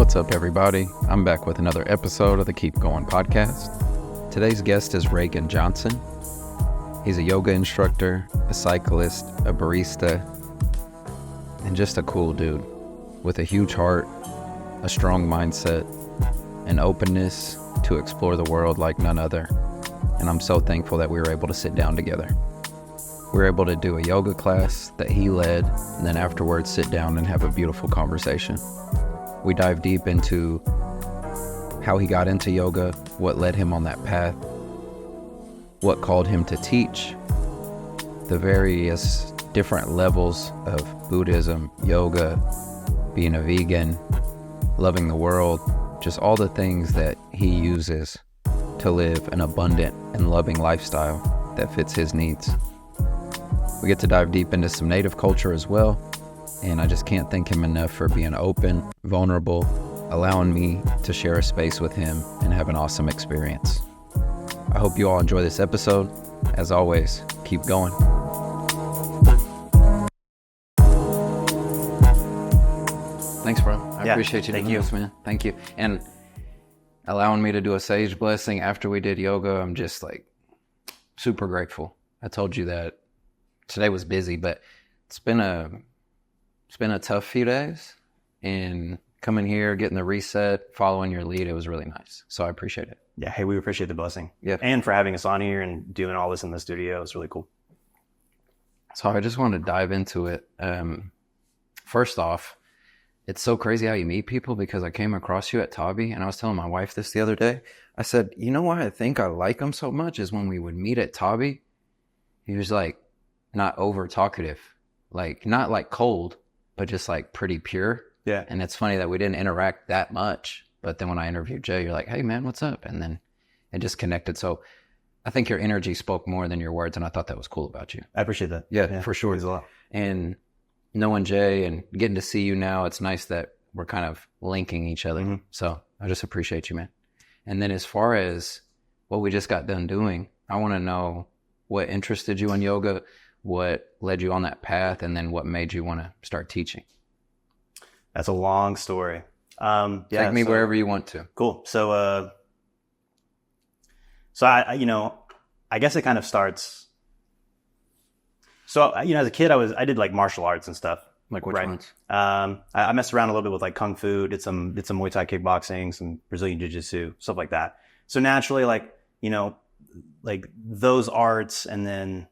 What's up, everybody? I'm back with another episode of the Keep Going podcast. Today's guest is Reagan Johnson. He's a yoga instructor, a cyclist, a barista, and just a cool dude with a huge heart, a strong mindset, an openness to explore the world like none other. And I'm so thankful that we were able to sit down together. We were able to do a yoga class that he led, and then afterwards sit down and have a beautiful conversation. We dive deep into how he got into yoga, what led him on that path, what called him to teach, the various different levels of Buddhism, yoga, being a vegan, loving the world, just all the things that he uses to live an abundant and loving lifestyle that fits his needs. We get to dive deep into some native culture as well, and I just can't thank him enough for being open, vulnerable, allowing me to share a space with him and have an awesome experience. I hope you all enjoy this episode. As always, keep going. Thanks, bro. I appreciate you doing this, man. Thank you. And allowing me to do a sage blessing after we did yoga, I'm just like super grateful. I told you that today was busy, but it's been a tough few days, and coming here, getting the reset, following your lead, it was really nice. So I appreciate it. Yeah, hey, we appreciate the blessing. Yeah. And for having us on here and doing all this in the studio. It's really cool. So I just wanted to dive into it. First off, it's so crazy how you meet people, because I came across you at Tabi, and I was telling my wife this the other day. I said, you know why I think I like him so much is when we would meet at Tabi, he was like not over talkative, like not like cold, but just like pretty pure. Yeah. And it's funny that we didn't interact that much, but then when I interviewed Jay, you're like, hey man, what's up? And then it just connected. So I think your energy spoke more than your words, and I thought that was cool about you. I appreciate that. Yeah, for sure. Means a lot. And knowing Jay and getting to see you now, it's nice that we're kind of linking each other. Mm-hmm. So I just appreciate you, man. And then as far as what we just got done doing, I want to know what interested you in yoga, what led you on that path, and then what made you want to start teaching. That's a long story. Take me wherever you want to. Cool. So I guess it kind of starts. So, as a kid, I did like martial arts and stuff. Like which ones? I messed around a little bit with like Kung Fu, did some Muay Thai kickboxing, some Brazilian Jiu-Jitsu, stuff like that. So naturally, like those arts, and then,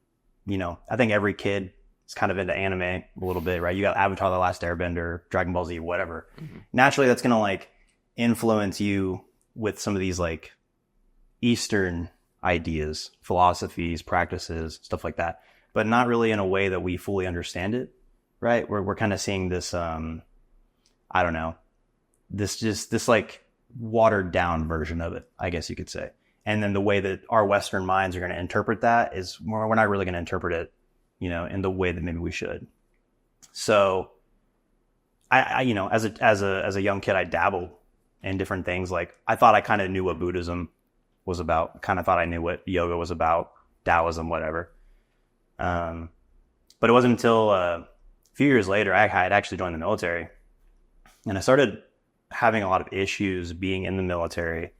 I think every kid is kind of into anime a little bit, right? You got Avatar: The Last Airbender, Dragon Ball Z, whatever. Mm-hmm. Naturally, that's going to like influence you with some of these like Eastern ideas, philosophies, practices, stuff like that, but not really in a way that we fully understand it, right? We're kind of seeing this, this like watered down version of it, I guess you could say. And then the way that our Western minds are going to interpret that is we're not really going to interpret it, in the way that maybe we should. So I as a young kid, I dabbled in different things. Like I thought I kind of knew what Buddhism was about, kind of thought I knew what yoga was about, Taoism, whatever. But it wasn't until a few years later, I had actually joined the military, and I started having a lot of issues being in the military.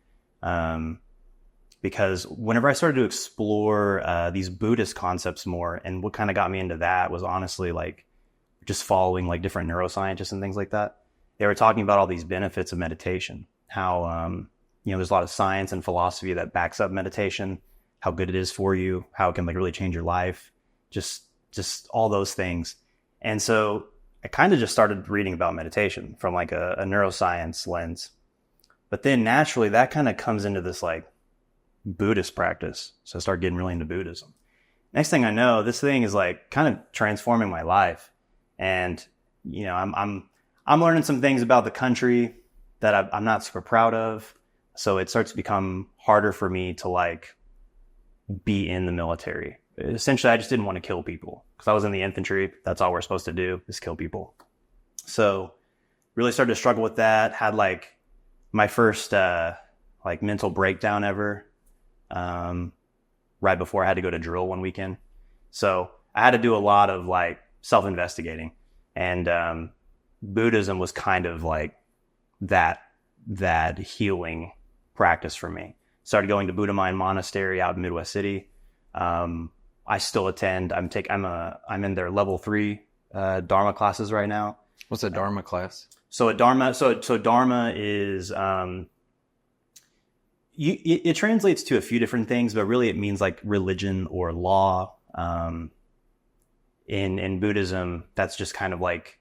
Because whenever I started to explore these Buddhist concepts more, and what kind of got me into that was honestly like just following like different neuroscientists and things like that. They were talking about all these benefits of meditation, how there's a lot of science and philosophy that backs up meditation, how good it is for you, how it can like really change your life, just all those things. And so I kind of just started reading about meditation from like a neuroscience lens. But then naturally that kind of comes into this like Buddhist practice. So I started getting really into Buddhism. Next thing I know, this thing is like kind of transforming my life. And, I'm learning some things about the country that I'm not super proud of. So it starts to become harder for me to like be in the military. Essentially, I just didn't want to kill people because I was in the infantry. That's all we're supposed to do is kill people. So really started to struggle with that. Had like my first like mental breakdown ever. Right before I had to go to drill one weekend. So I had to do a lot of like self-investigating, and Buddhism was kind of like that healing practice for me. Started going to Buddha Mind Monastery out in Midwest City. I still attend. I'm in their level 3 Dharma classes right now. What's a Dharma class? So Dharma is it translates to a few different things, but really it means like religion or law. In Buddhism, that's just kind of like,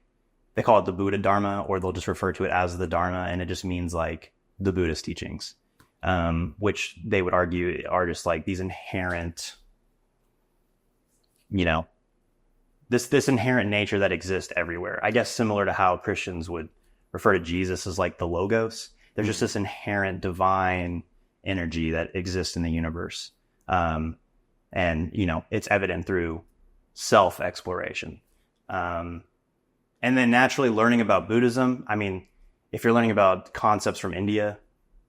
they call it the Buddha Dharma, or they'll just refer to it as the Dharma, and it just means like the Buddhist teachings, which they would argue are just like these inherent, this inherent nature that exists everywhere. I guess similar to how Christians would refer to Jesus as like the Logos. There's just this inherent divine energy that exists in the universe. And it's evident through self-exploration. And then naturally learning about Buddhism. I mean, if you're learning about concepts from India,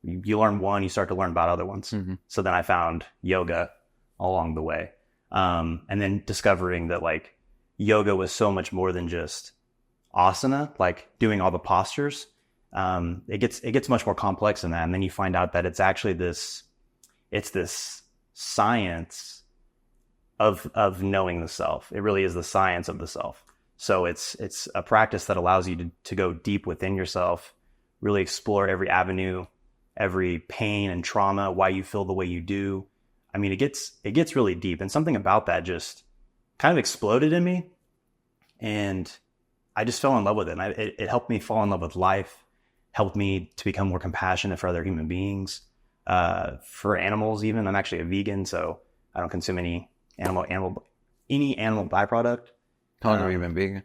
you learn one, you start to learn about other ones. Mm-hmm. So then I found yoga along the way. And then discovering that like yoga was so much more than just asana, like doing all the postures. It gets much more complex than that. And then you find out that it's actually this science of knowing the self. It really is the science of the self. So it's a practice that allows you to go deep within yourself, really explore every avenue, every pain and trauma, why you feel the way you do. I mean, it gets really deep, and something about that just kind of exploded in me, and I just fell in love with it. And it helped me fall in love with life, helped me to become more compassionate for other human beings, for animals even. I'm actually a vegan, so I don't consume any animal byproduct. How long have you been vegan?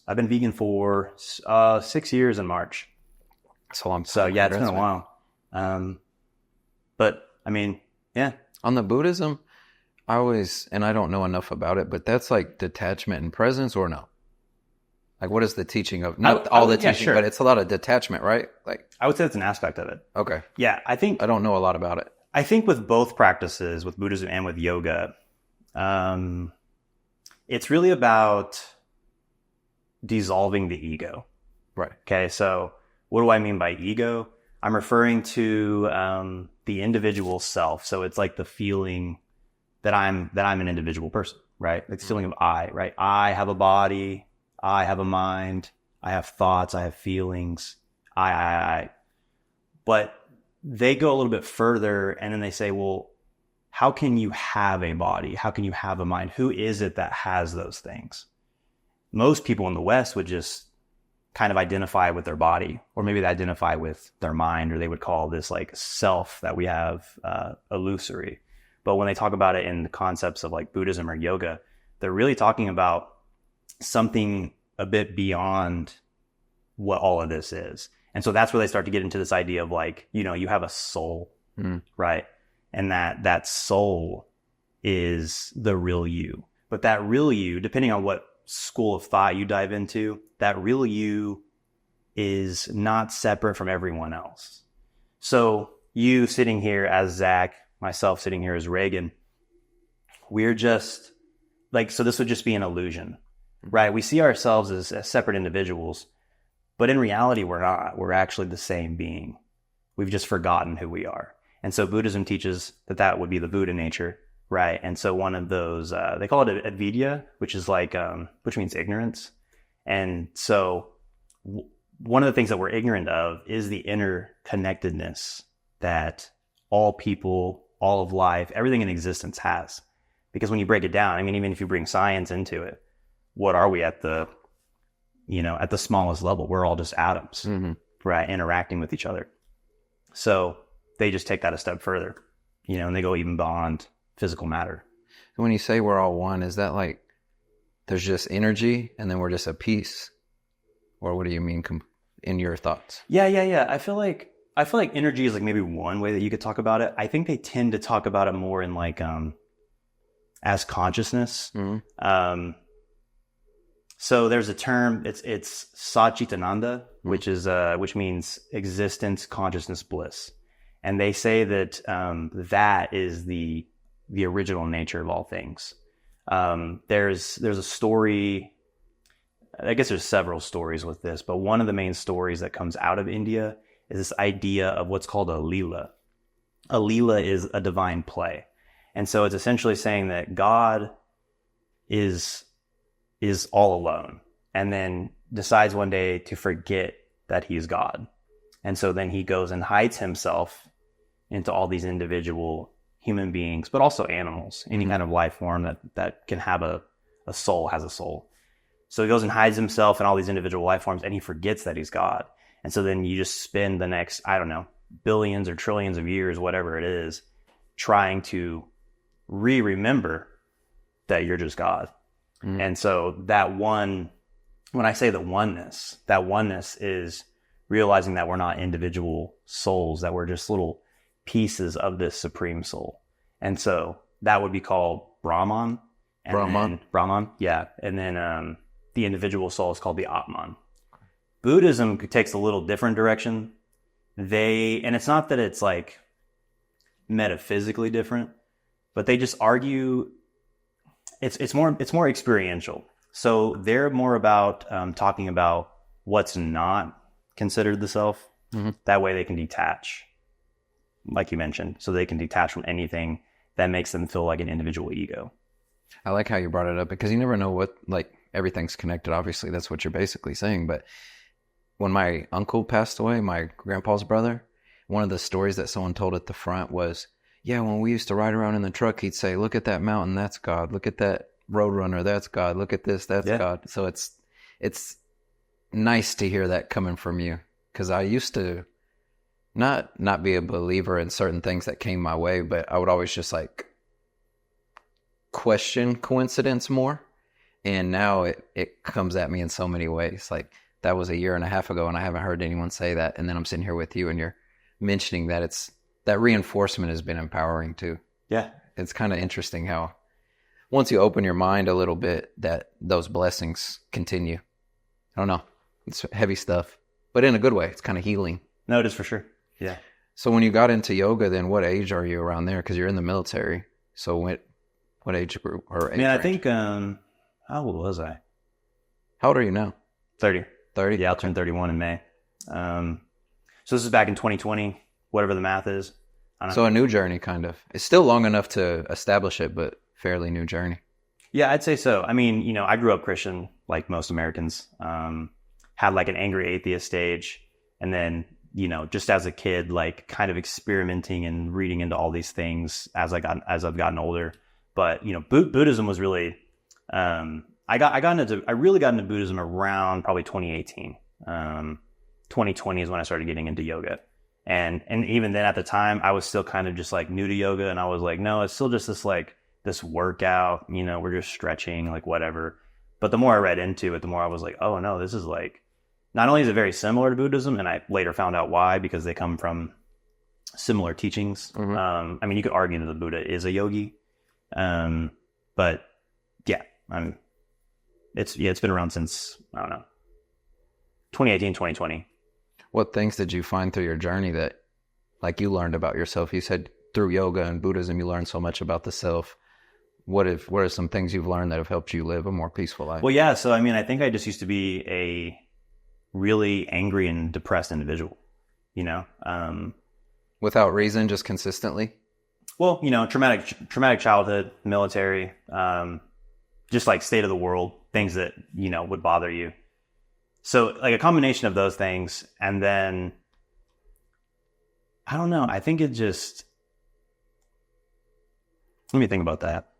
I've been vegan for 6 years in March. That's a long time. So yeah, it's been a while. But I mean, yeah. On the Buddhism, and I don't know enough about it, but that's like detachment and presence, or no? Like, what is the teaching of, not all the teaching, but it's a lot of detachment, right? Like, I would say it's an aspect of it. Okay. Yeah, I don't know a lot about it. I think with both practices, with Buddhism and with yoga, it's really about dissolving the ego. Right. Okay. So what do I mean by ego? I'm referring to the individual self. So it's like the feeling that I'm an individual person, right? It's the feeling of I, right? I have a body, I have a mind, I have thoughts, I have feelings, I. But they go a little bit further, and then they say, well, how can you have a body? How can you have a mind? Who is it that has those things? Most people in the West would just kind of identify with their body, or maybe they identify with their mind, or they would call this like self that we have illusory. But when they talk about it in the concepts of like Buddhism or yoga, they're really talking about something a bit beyond what all of this is. And so that's where they start to get into this idea of like, you have a soul, right? And that soul is the real you. But that real you, depending on what school of thought you dive into, that real you is not separate from everyone else. So you sitting here as Zach, myself sitting here as Reagan, we're just like, so this would just be an illusion, right? We see ourselves as separate individuals, but in reality, we're not. We're actually the same being. We've just forgotten who we are. And so Buddhism teaches that would be the Buddha nature, right? And so one of those, they call it avidya, which is like, which means ignorance. And so one of the things that we're ignorant of is the interconnectedness that all people, all of life, everything in existence has. Because when you break it down, I mean, even if you bring science into it, what are we at the smallest level? We're all just atoms, right? Interacting with each other. So they just take that a step further, and they go even beyond physical matter. When you say we're all one, is that like there's just energy and then we're just a piece? Or what do you mean in your thoughts? Yeah. I feel like energy is like maybe one way that you could talk about it. I think they tend to talk about it more in like as consciousness. So there's a term, it's Satchitananda, which means existence, consciousness, bliss. And they say that that is the original nature of all things. There's a story, I guess there's several stories with this, but one of the main stories that comes out of India is this idea of what's called a Leela. A Leela is a divine play. And so it's essentially saying that God is all alone and then decides one day to forget that he's God. And so then he goes and hides himself into all these individual human beings, but also animals, any kind of life form that can have a soul, has a soul. So he goes and hides himself in all these individual life forms, and he forgets that he's God. And so then you just spend the next, I don't know, billions or trillions of years, whatever it is, trying to remember that you're just God. And so that one, when I say the oneness, that oneness is realizing that we're not individual souls, that we're just little pieces of this supreme soul. And so that would be called Brahman. Brahman, yeah. And then the individual soul is called the Atman. Buddhism takes a little different direction. And it's not that it's like metaphysically different, but they just argue it's more experiential. So they're more about talking about what's not considered the self. That way they can detach, like you mentioned, so they can detach from anything that makes them feel like an individual ego. I like how you brought it up, because you never know what, like, everything's connected. Obviously, that's what you're basically saying. But when my uncle passed away, my grandpa's brother, one of the stories that someone told at the front was, yeah, when we used to ride around in the truck, he'd say, look at that mountain, that's God. Look at that roadrunner, that's God. Look at this, that's God. So it's nice to hear that coming from you, because I used to not be a believer in certain things that came my way, but I would always just like question coincidence more. And now it comes at me in so many ways. Like, that was a year and a half ago, and I haven't heard anyone say that. And then I'm sitting here with you, and you're mentioning that that reinforcement has been empowering too. Yeah. It's kind of interesting how once you open your mind a little bit, that those blessings continue. I don't know. It's heavy stuff, but in a good way. It's kind of healing. No, it is for sure. Yeah. So when you got into yoga, then what age are you around there? Because you're in the military. So what age group or age range? I think, how old was I? How old are you now? 30. 30? Yeah, I'll turn 31 in May. So this is back in 2020, whatever the math is. So a new journey, kind of. It's still long enough to establish it, but fairly new journey. Yeah, I'd say so. I mean, I grew up Christian, like most Americans. Had like an angry atheist stage. And then, just as a kid, like kind of experimenting and reading into all these things as I've gotten older. But, Buddhism was really, I really got into Buddhism around probably 2018. 2020 is when I started getting into yoga. And even then at the time, I was still kind of just like new to yoga. And I was like, no, it's still just this workout, we're just stretching, like whatever. But the more I read into it, the more I was like, oh no, this is like, not only is it very similar to Buddhism, and I later found out why, because they come from similar teachings. I mean, you could argue that the Buddha is a yogi. But yeah, it's been around since, I don't know, 2018, 2020. What things did you find through your journey that, like, you learned about yourself? You said through yoga and Buddhism, you learned so much about the self. What are some things you've learned that have helped you live a more peaceful life? Well, yeah. So, I mean, I think I just used to be a really angry and depressed individual, without reason, just consistently. Well, traumatic childhood, military, just like state of the world, things that, would bother you. So like a combination of those things. And then, I don't know, I think let me think about that.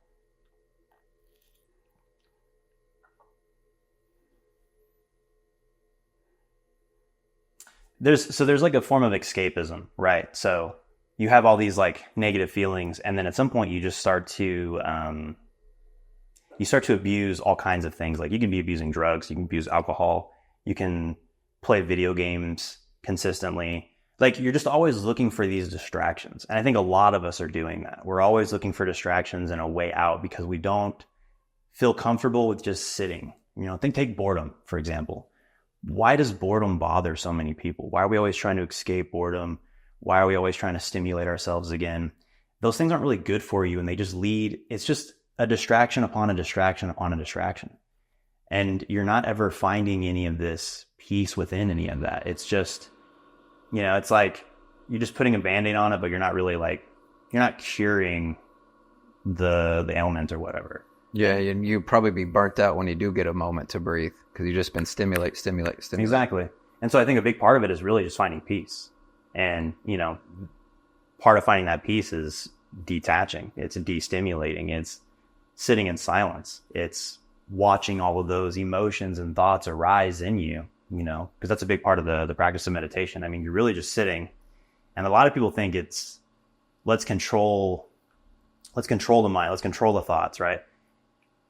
There's like a form of escapism, right? So you have all these like negative feelings, and then at some point you just start to abuse all kinds of things. Like you can be abusing drugs, you can abuse alcohol, you can play video games consistently. Like you're just always looking for these distractions. And I think a lot of us are doing that. We're always looking for distractions and a way out because we don't feel comfortable with just sitting. Take boredom, for example. Why does boredom bother so many people? Why are we always trying to escape boredom? Why are we always trying to stimulate ourselves again? Those things aren't really good for you, and they just it's just a distraction upon a distraction upon a distraction. And you're not ever finding any of this peace within any of that. It's just You know, it's like you're just putting a Band-Aid on it, but you're not really like, you're not curing the ailment or whatever. Yeah, and you probably be burnt out when you do get a moment to breathe because you've just been stimulate. Exactly. And so I think a big part of it is really just finding peace. And, you know, part of finding that peace is detaching. It's de-stimulating. It's sitting in silence. It's watching all of those emotions and thoughts arise in you, you know, because that's a big part of the practice of meditation. I mean, you're really just sitting. And a lot of people think it's, let's control the mind, let's control the thoughts, right?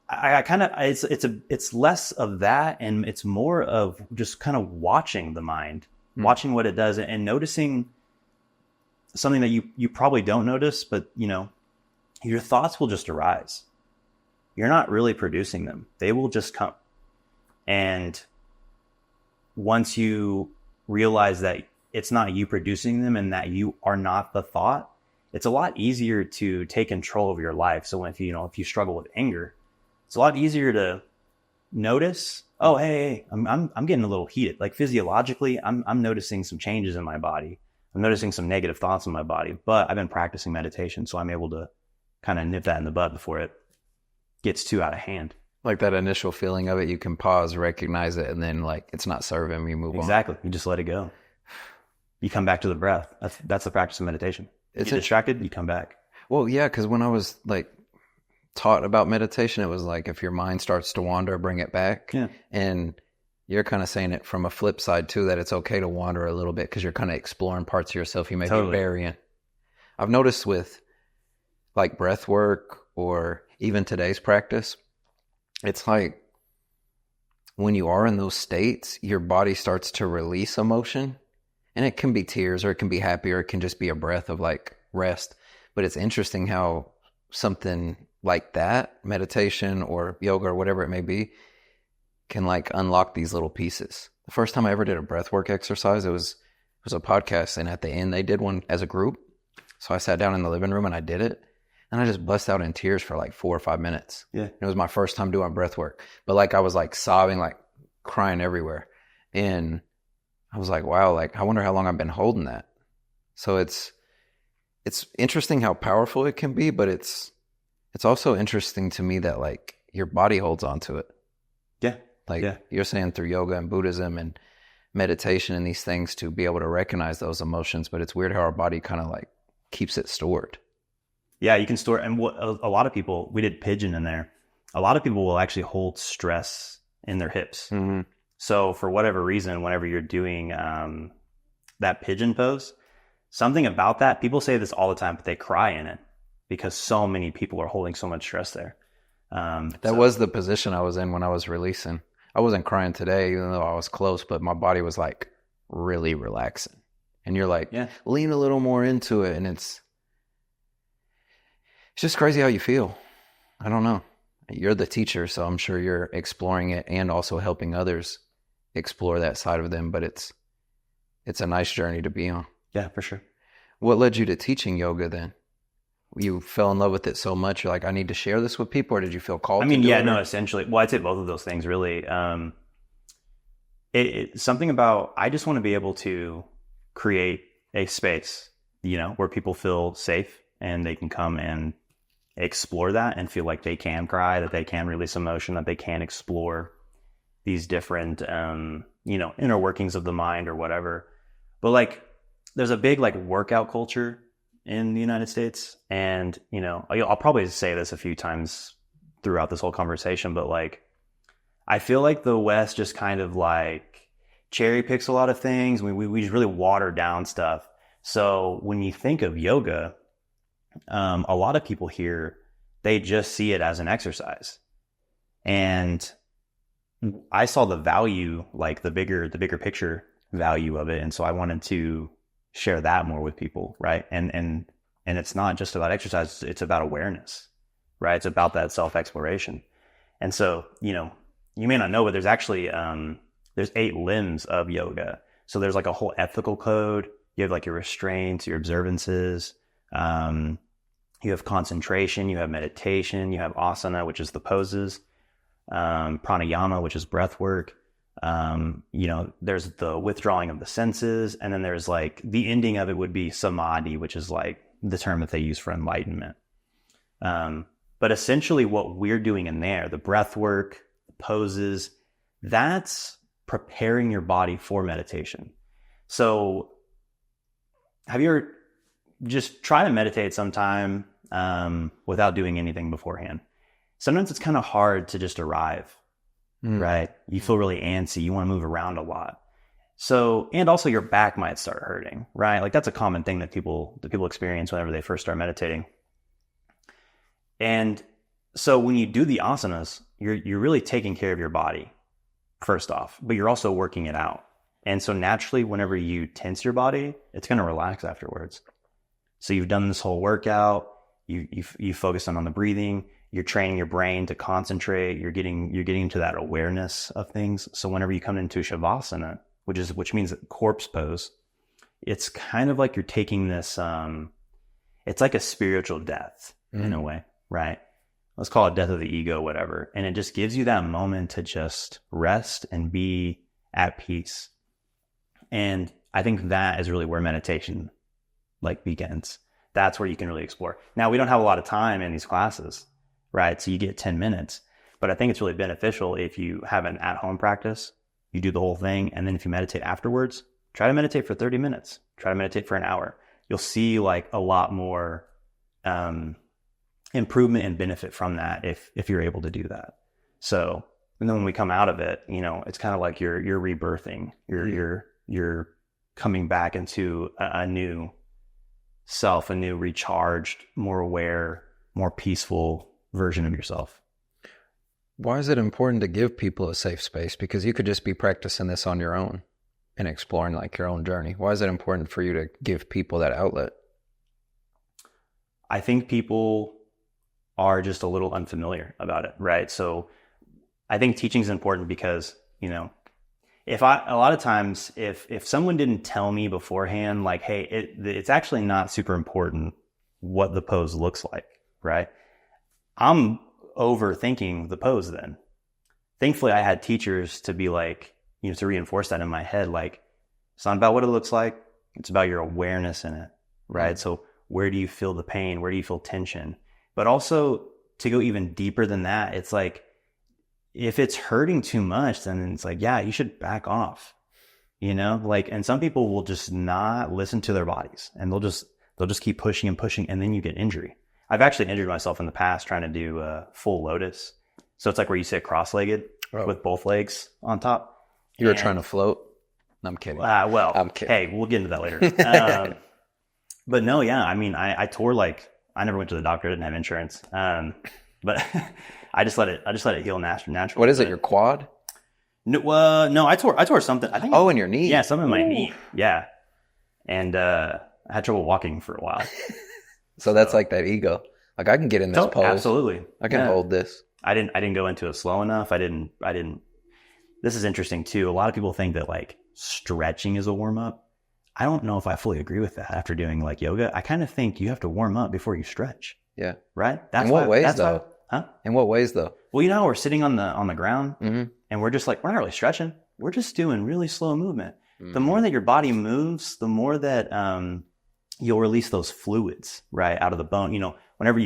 I kind of, it's less of that, and it's more of just kind of watching the mind, watching what it does, and noticing something that you probably don't notice, but you know, your thoughts will just arise. You're not really producing them. They will just come. And once you realize that it's not you producing them and that you are not the thought, it's a lot easier to take control of your life. So if you struggle with anger, it's a lot easier to notice, oh, hey, I'm getting a little heated. Like physiologically, I'm noticing some changes in my body. I'm noticing some negative thoughts in my body, but I've been practicing meditation, so I'm able to kind of nip that in the bud before it gets too out of hand. Like that initial feeling of it, you can pause, recognize it, and then like it's not serving, you move on. Exactly. You just let it go. You come back to the breath. That's the practice of meditation. If you're distracted, you come back. Well, yeah, because when I was like taught about meditation, it was like if your mind starts to wander, bring it back. Yeah. And you're kind of saying it from a flip side too, that it's okay to wander a little bit because you're kind of exploring parts of yourself you may be burying. I've noticed with like breath work or even today's practice, it's like when you are in those states, your body starts to release emotion, and it can be tears or it can be happy or it can just be a breath of like rest. But it's interesting how something like that, meditation or yoga or whatever it may be, can like unlock these little pieces. The first time I ever did a breathwork exercise, it was a podcast, and at the end they did one as a group. So I sat down in the living room and I did it, and I just bust out in tears for like 4 or 5 minutes. Yeah. It was my first time doing breathwork, but like I was like sobbing, like crying everywhere. And I was like, wow, like I wonder how long I've been holding that. So it's interesting how powerful it can be, but it's also interesting to me that like your body holds on to it. Yeah. Like you're saying through yoga and Buddhism and meditation and these things to be able to recognize those emotions, but it's weird how our body kind of like keeps it stored. Yeah, you can store, and what a lot of people, we did pigeon in there. A lot of people will actually hold stress in their hips. Mm-hmm. So for whatever reason, whenever you're doing that pigeon pose, something about that, people say this all the time, but they cry in it because so many people are holding so much stress there. That was the position I was in when I was releasing. I wasn't crying today, even though I was close, but my body was like really relaxing. And you're like, lean a little more into it. And it's just crazy how you feel. I don't know. You're the teacher, so I'm sure you're exploring it and also helping others explore that side of them. But it's a nice journey to be on. Yeah, for sure. What led you to teaching yoga then? You fell in love with it so much, you're like, I need to share this with people, or did you feel called to do it? Essentially. Well, I'd say both of those things, really. It's something about, I just want to be able to create a space, where people feel safe and they can come and explore that and feel like they can cry, that they can release emotion, that they can explore these different, inner workings of the mind or whatever. But like, there's a big like workout culture in the United States. And, I'll probably say this a few times throughout this whole conversation, but like, I feel like the West just kind of like cherry picks a lot of things. We just really water down stuff. So when you think of yoga, a lot of people here, they just see it as an exercise. And I saw the value, like the bigger picture value of it. And so I wanted to share that more with people, right? And it's not just about exercise, it's about awareness, right? It's about that self-exploration. And so, you may not know, but there's actually there's 8 limbs of yoga. So there's like a whole ethical code. You have like your restraints, your observances, you have concentration, you have meditation, you have asana, which is the poses, pranayama, which is breath work, There's the withdrawing of the senses, and then there's like the ending of it would be samadhi, which is like the term that they use for enlightenment. But essentially what we're doing in there, the breath work, the poses, that's preparing your body for meditation. So have you ever just try to meditate sometime without doing anything beforehand? Sometimes it's kind of hard to just arrive. Right? You feel really antsy. You want to move around a lot. So, and also your back might start hurting, right? Like that's a common thing that people experience whenever they first start meditating. And so when you do the asanas, you're really taking care of your body first off, but you're also working it out. And so naturally, whenever you tense your body, it's going to relax afterwards. So you've done this whole workout, you focus on the breathing, you're training your brain to concentrate, you're getting into that awareness of things. So whenever you come into shavasana, which means corpse pose, it's kind of like you're taking this, it's like a spiritual death in a way, right? Let's call it death of the ego, whatever. And it just gives you that moment to just rest and be at peace. And I think that is really where meditation like begins. That's where you can really explore. Now, we don't have a lot of time in these classes, right? So you get 10 minutes, but I think it's really beneficial if you have an at-home practice, you do the whole thing. And then if you meditate afterwards, try to meditate for 30 minutes, try to meditate for an hour. You'll see like a lot more improvement and benefit from that if you're able to do that. So, and then when we come out of it, it's kind of like you're rebirthing, you're coming back into a new self, a new recharged, more aware, more peaceful version of yourself. Why is it important to give people a safe space? Because you could just be practicing this on your own and exploring like your own journey. Why is it important for you to give people that outlet? I think people are just a little unfamiliar about it, right? So I think teaching is important because, a lot of times if someone didn't tell me beforehand, like, hey, it's actually not super important what the pose looks like, right? I'm overthinking the pose then. Thankfully, I had teachers to be like, to reinforce that in my head. Like, it's not about what it looks like. It's about your awareness in it, right? Mm-hmm. So where do you feel the pain? Where do you feel tension? But also to go even deeper than that, it's like, if it's hurting too much, then it's like, yeah, you should back off, and some people will just not listen to their bodies and they'll just keep pushing and pushing. And then you get injury. I've actually injured myself in the past trying to do a full lotus. So it's like where you sit cross-legged with both legs on top. You were trying to float? No, I'm kidding. Well, I'm kidding. Hey, we'll get into that later. But no, yeah, I mean, I tore I never went to the doctor, I didn't have insurance. But I just let it heal naturally. What is it? Your quad? No, I tore something. I think. Oh, in your knee? Yeah, something in my knee. Yeah. And, I had trouble walking for a while. So that's like that ego. Like I can get in this pose. Absolutely. I can hold this. I didn't go into it slow enough. I didn't. This is interesting too. A lot of people think that like stretching is a warm up. I don't know if I fully agree with that after doing like yoga. I kind of think you have to warm up before you stretch. Yeah. Right? In what ways though? In what ways though? Well, we're sitting on the ground and we're just like, we're not really stretching. We're just doing really slow movement. Mm-hmm. The more that your body moves, the more that you'll release those fluids, right, out of the bone. Whenever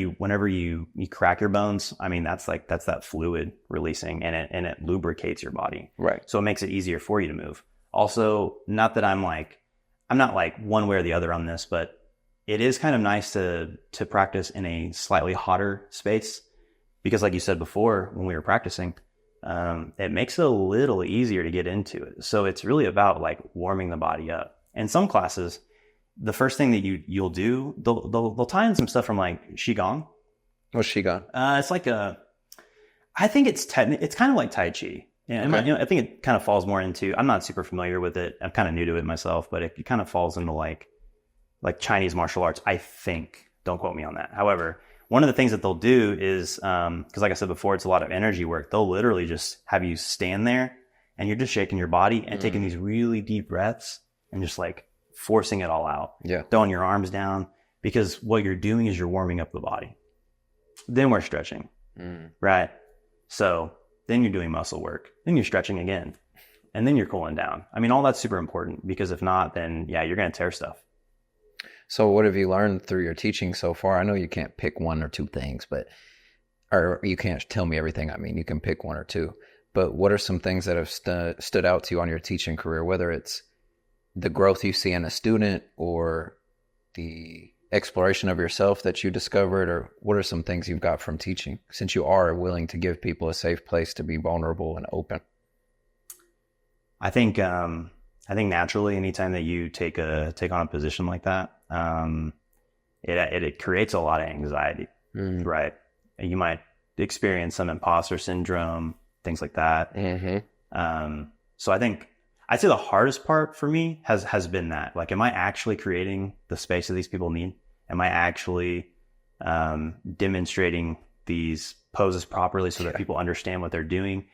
you crack your bones, I mean, that's that fluid releasing and it lubricates your body. Right. So it makes it easier for you to move. Also, not that I'm not like one way or the other on this, but it is kind of nice to practice in a slightly hotter space because like you said before, when we were practicing, it makes it a little easier to get into it. So it's really about like warming the body up. And some classes, the first thing that you'll do, they'll tie in some stuff from like Qigong. What's Qigong? It's like I think it's kind of like Tai Chi. Yeah, okay. I think it kind of falls more into, I'm not super familiar with it. I'm kind of new to it myself, but it kind of falls into like Chinese martial arts, I think. Don't quote me on that. However, one of the things that they'll do is, because like I said before, it's a lot of energy work. They'll literally just have you stand there and you're just shaking your body and taking these really deep breaths and just like forcing it all out. Yeah. Throwing your arms down, because what you're doing is you're warming up the body. Then we're stretching, right? So then you're doing muscle work. Then you're stretching again. and then you're cooling down. I mean, all that's super important, because if not, then yeah, you're going to tear stuff. So what have you learned through your teaching so far? I know you can't pick one or two things, or you can't tell me everything. I mean, you can pick one or two, but what are some things that have stood out to you on your teaching career, whether it's the growth you see in a student or the exploration of yourself that you discovered, or what are some things you've got from teaching, since you are willing to give people a safe place to be vulnerable and open? I think naturally, anytime that you take on a position like that, it creates a lot of anxiety, right? You might experience some imposter syndrome, things like that. So I'd say the hardest part for me has been that, like, am I actually creating the space that these people need? Am I actually demonstrating these poses properly so that people understand what they're doing?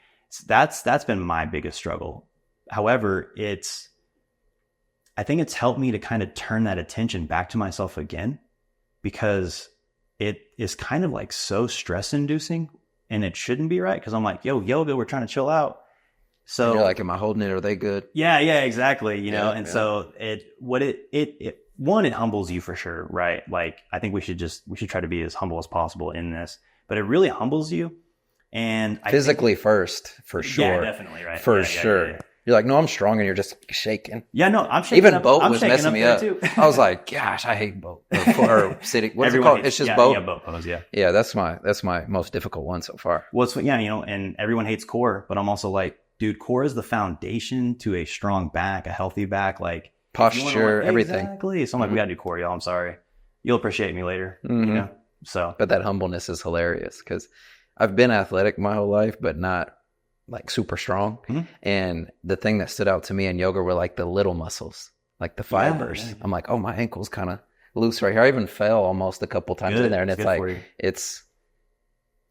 That's been my biggest struggle. However, I think it's helped me to kind of turn that attention back to myself again, because it is kind of like so stress inducing, and it shouldn't be, right? Because I'm like, yo, yoga, we're trying to chill out. So and you're like, am I holding it? Are they good? Yeah, exactly. So it humbles you for sure, right? Like, I think we should try to be as humble as possible in this, but it really humbles you. And physically first, for sure. Yeah, definitely, right? For sure. Yeah. You're like, no, I'm strong, and you're just shaking. Yeah, no, I'm shaking. Even boat was messing me up. Too. I was like, gosh, I hate boat or sitting. What's it called? It's just boat. Yeah, boat pose. Yeah. Yeah, that's my most difficult one so far. Well, and everyone hates core, but I'm also like, dude, core is the foundation to a strong back, a healthy back, like posture, everything. Exactly. So I'm like, we gotta do core, y'all. I'm sorry. You'll appreciate me later. So, but that humbleness is hilarious, because I've been athletic my whole life, but not like super strong. And the thing that stood out to me in yoga were like the little muscles, like the fibers. Yeah. I'm like, oh, my ankle's kind of loose right here. I even fell almost a couple times in there. And it's like,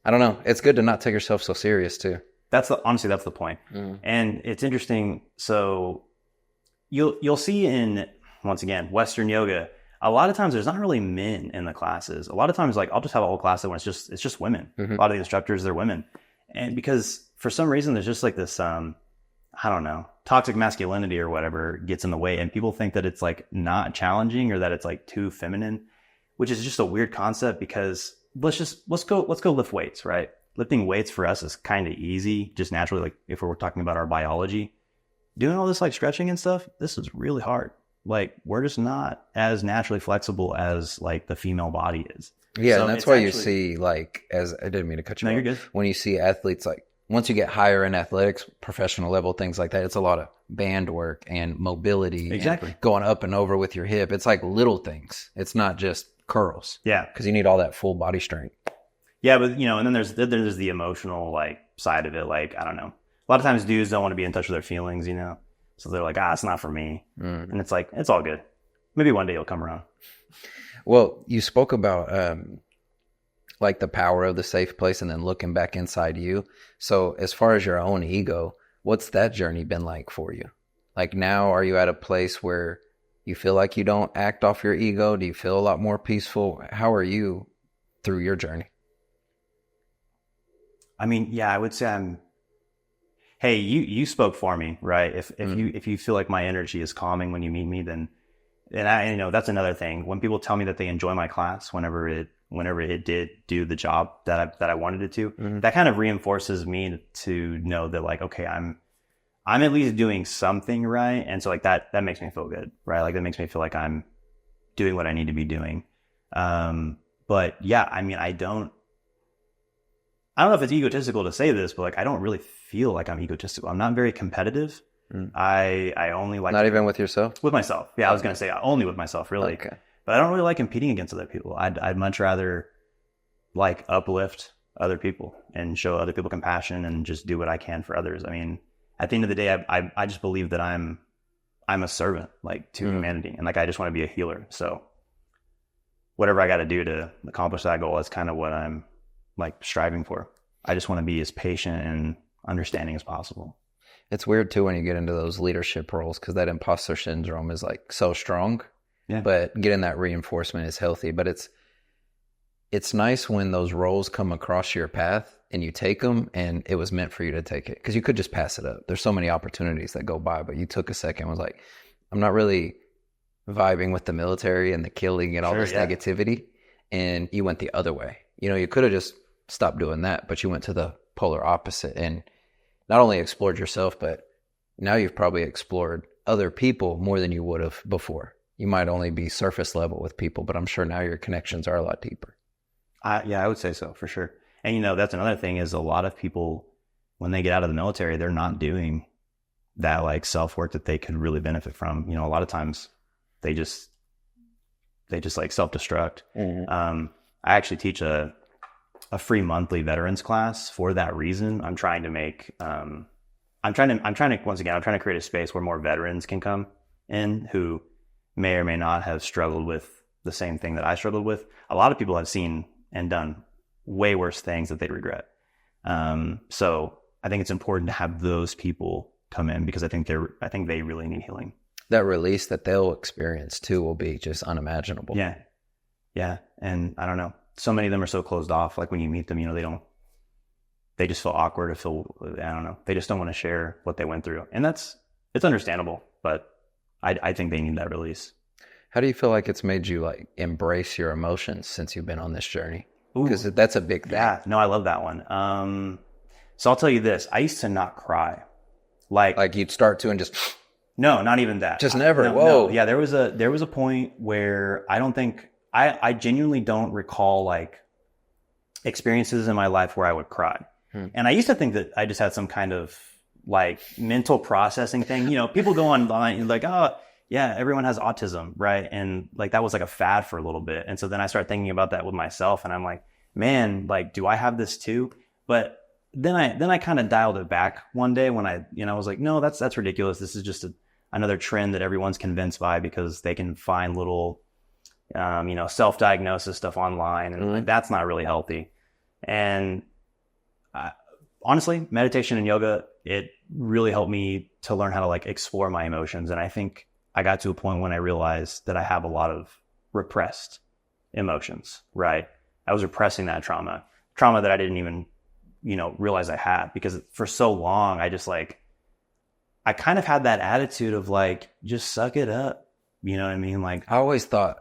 I don't know. It's good to not take yourself so serious too. Honestly, that's the point. And it's interesting. So you'll see in, once again, Western yoga, a lot of times there's not really men in the classes. A lot of times, like, I'll just have a whole class that when it's just women. A lot of the instructors, they're women. And because for some reason there's just like this, I don't know, toxic masculinity or whatever gets in the way. And people think that it's like not challenging, or that it's like too feminine, which is just a weird concept, because let's go lift weights, right? Lifting weights for us is kind of easy, just naturally. Like, if we're talking about our biology, doing all this like stretching and stuff, this is really hard. Like, we're just not as naturally flexible as like the female body is. Yeah. So and that's why you see, like, I didn't mean to cut you off. No, you're good. When you see athletes, like, once you get higher in athletics, professional level, things like that, it's a lot of band work and mobility. Exactly. And going up and over with your hip. It's like little things. It's not just curls. Yeah. Because you need all that full body strength. Yeah, but and then there's the emotional like side of it. Like, I don't know. A lot of times dudes don't want to be in touch with their feelings, So they're like, it's not for me. And it's like, it's all good. Maybe one day it'll come around. Well, you spoke about like the power of the safe place, and then looking back inside you. So as far as your own ego, what's that journey been like for you? Like, now, are you at a place where you feel like you don't act off your ego? Do you feel a lot more peaceful? How are you through your journey? I mean, yeah, I would say hey, you spoke for me, right? If you feel like my energy is calming when you meet me, then that's another thing. When people tell me that they enjoy my class, whenever it did do the job that I wanted it to, that kind of reinforces me to know that, like, okay, I'm at least doing something right. And so, like, that makes me feel good, right? Like, that makes me feel like I'm doing what I need to be doing. But yeah, I mean, I don't know if it's egotistical to say this, but like, I don't really feel like I'm egotistical. I'm not very competitive. I only like, not even with yourself? With myself. Yeah, I was going to say only with myself, really. Okay. But I don't really like competing against other people. I'd much rather like uplift other people and show other people compassion and just do what I can for others. I mean, at the end of the day, I just believe that I'm a servant, like, to humanity, and like, I just want to be a healer. So whatever I got to do to accomplish that goal is kind of what I'm like striving for. I just want to be as patient and understanding as possible. It's weird too when you get into those leadership roles, because that imposter syndrome is like so strong. Yeah. But getting that reinforcement is healthy. But it's nice when those roles come across your path and you take them and it was meant for you to take it, because you could just pass it up. There's so many opportunities that go by, but you took a second and was like, I'm not really vibing with the military and the killing and all this negativity. And you went the other way. You know, you could have just stopped doing that, but you went to the polar opposite and not only explored yourself, but now you've probably explored other people more than you would have before. You might only be surface level with people, but I'm sure now your connections are a lot deeper. Yeah, I would say so, for sure. And, you know, that's another thing is a lot of people, when they get out of the military, they're not doing that like self-work that they could really benefit from. You know, a lot of times they just like self-destruct. Mm-hmm. I actually teach a free monthly veterans class for that reason. I'm trying to make, I'm trying to create a space where more veterans can come in who may or may not have struggled with the same thing that I struggled with. A lot of people have seen and done way worse things that they regret. So I think it's important to have those people come in because I think they really need healing. That release that they'll experience too will be just unimaginable. Yeah. Yeah. And I don't know. So many of them are so closed off. Like when you meet them, you know, they just feel awkward or I don't know. They just don't want to share what they went through. And it's understandable, but I think they need that release. How do you feel like it's made you like embrace your emotions since you've been on this journey? Because that's a big thing. Yeah, no, I love that one. So I'll tell you this. I used to not cry. Like you'd start to and just... No, not even that. Just never. No, whoa. No. Yeah, there was a point where I genuinely don't recall like experiences in my life where I would cry. And I used to think that I just had some kind of like mental processing thing. You know, people go online like, oh yeah, everyone has autism, right? And like that was like a fad for a little bit. And so then I started thinking about that with myself and I'm like, man, like, do I have this too? But then I kind of dialed it back one day when I was like, no, that's ridiculous. This is just another trend that everyone's convinced by because they can find little, self-diagnosis stuff online, and that's not really healthy. And honestly, meditation and yoga, it really helped me to learn how to like explore my emotions. And I think I got to a point when I realized that I have a lot of repressed emotions, right? I was repressing that trauma that I didn't even, realize I had, because for so long, I kind of had that attitude of like, just suck it up. You know what I mean? Like, I always thought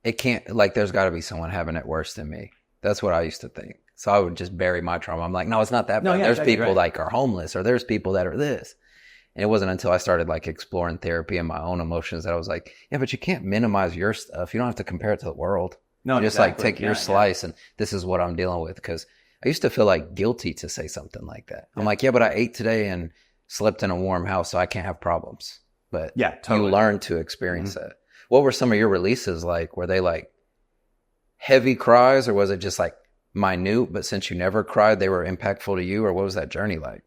it can't, like, there's got to be someone having it worse than me. That's what I used to think. So I would just bury my trauma. I'm like, no, it's not that bad. No, yeah, there's people like are homeless, or there's people that are this. And it wasn't until I started like exploring therapy and my own emotions that I was like, yeah, but you can't minimize your stuff. You don't have to compare it to the world. No, you just like take your slice and this is what I'm dealing with. Because I used to feel like guilty to say something like that. I'm like, yeah, but I ate today and slept in a warm house, so I can't have problems. But yeah, totally. You learn to experience that. What were some of your releases like? Were they like heavy cries, or was it just like minute, but since you never cried, they were impactful to you? Or what was that journey like?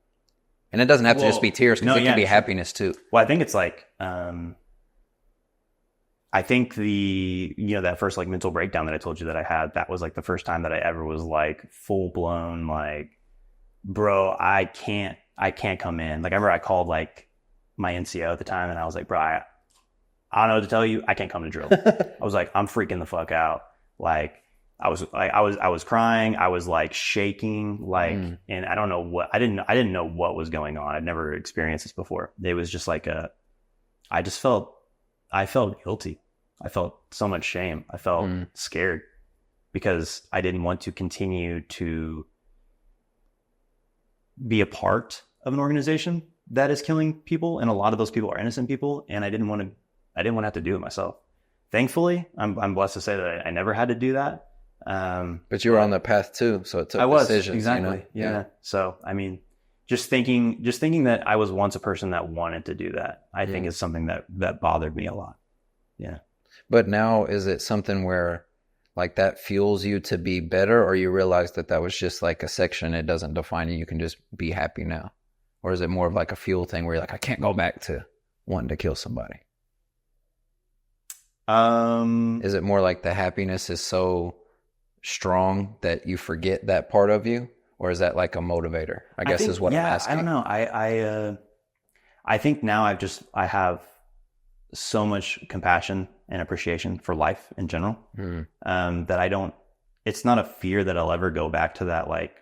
And it doesn't have to just be tears, because it can be happiness too. Well, I think it's like, I think that first like mental breakdown that I told you that I had, that was like the first time that I ever was like full blown, like, bro, I can't come in. Like I remember I called like my NCO at the time and I was like, bro, I don't know what to tell you. I can't come to drill. I was like, I'm freaking the fuck out. Like I was crying. I was like shaking, like, and I don't know what, I didn't know what was going on. I'd never experienced this before. It was just like I felt guilty. I felt so much shame. I felt scared because I didn't want to continue to be a part of an organization that is killing people. And a lot of those people are innocent people. And I didn't want to have to do it myself. Thankfully, I'm blessed to say that I never had to do that. But you were on the path too, so it took decisions. Exactly. Yeah. So, I mean, just thinking that I was once a person that wanted to do that, I think is something that bothered me a lot. Yeah. But now, is it something where like that fuels you to be better, or you realize that was just like a section, it doesn't define you, you can just be happy now? Or is it more of like a fuel thing where you're like, I can't go back to wanting to kill somebody? Is it more like the happiness is so strong that you forget that part of you? Or is that like a motivator? I guess is what I'm asking. I don't know. I think now I have so much compassion and appreciation for life in general, that it's not a fear that I'll ever go back to that like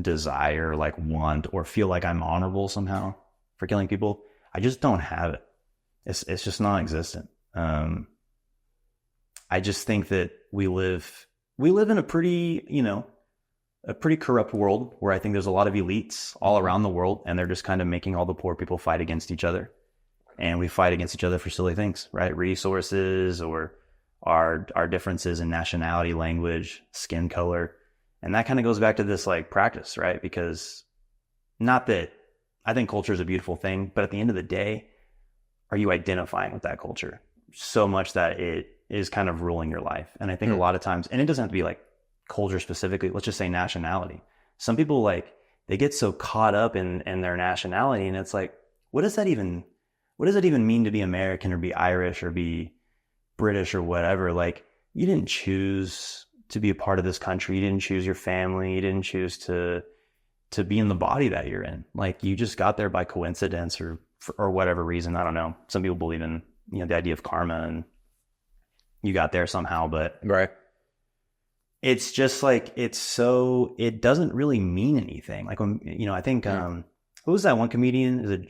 desire, like want, or feel like I'm honorable somehow for killing people. I just don't have it. It's just non-existent. I just think that we live in a pretty, a pretty corrupt world where I think there's a lot of elites all around the world, and they're just kind of making all the poor people fight against each other. And we fight against each other for silly things, right? Resources, or our differences in nationality, language, skin color. And that kind of goes back to this like practice, right? Because not that I think culture is a beautiful thing, but at the end of the day, are you identifying with that culture so much that it is kind of ruling your life? And I think a lot of times, and it doesn't have to be like culture specifically, let's just say nationality. Some people like, they get so caught up in their nationality, and it's like, what does that even mean to be American or be Irish or be British or whatever? Like, you didn't choose to be a part of this country. You didn't choose your family. You didn't choose to be in the body that you're in. Like, you just got there by coincidence or whatever reason. I don't know. Some people believe in, the idea of karma, and you got there somehow, but Right. it's just like, it doesn't really mean anything. Like, when, I think, who was that one comedian? Is it,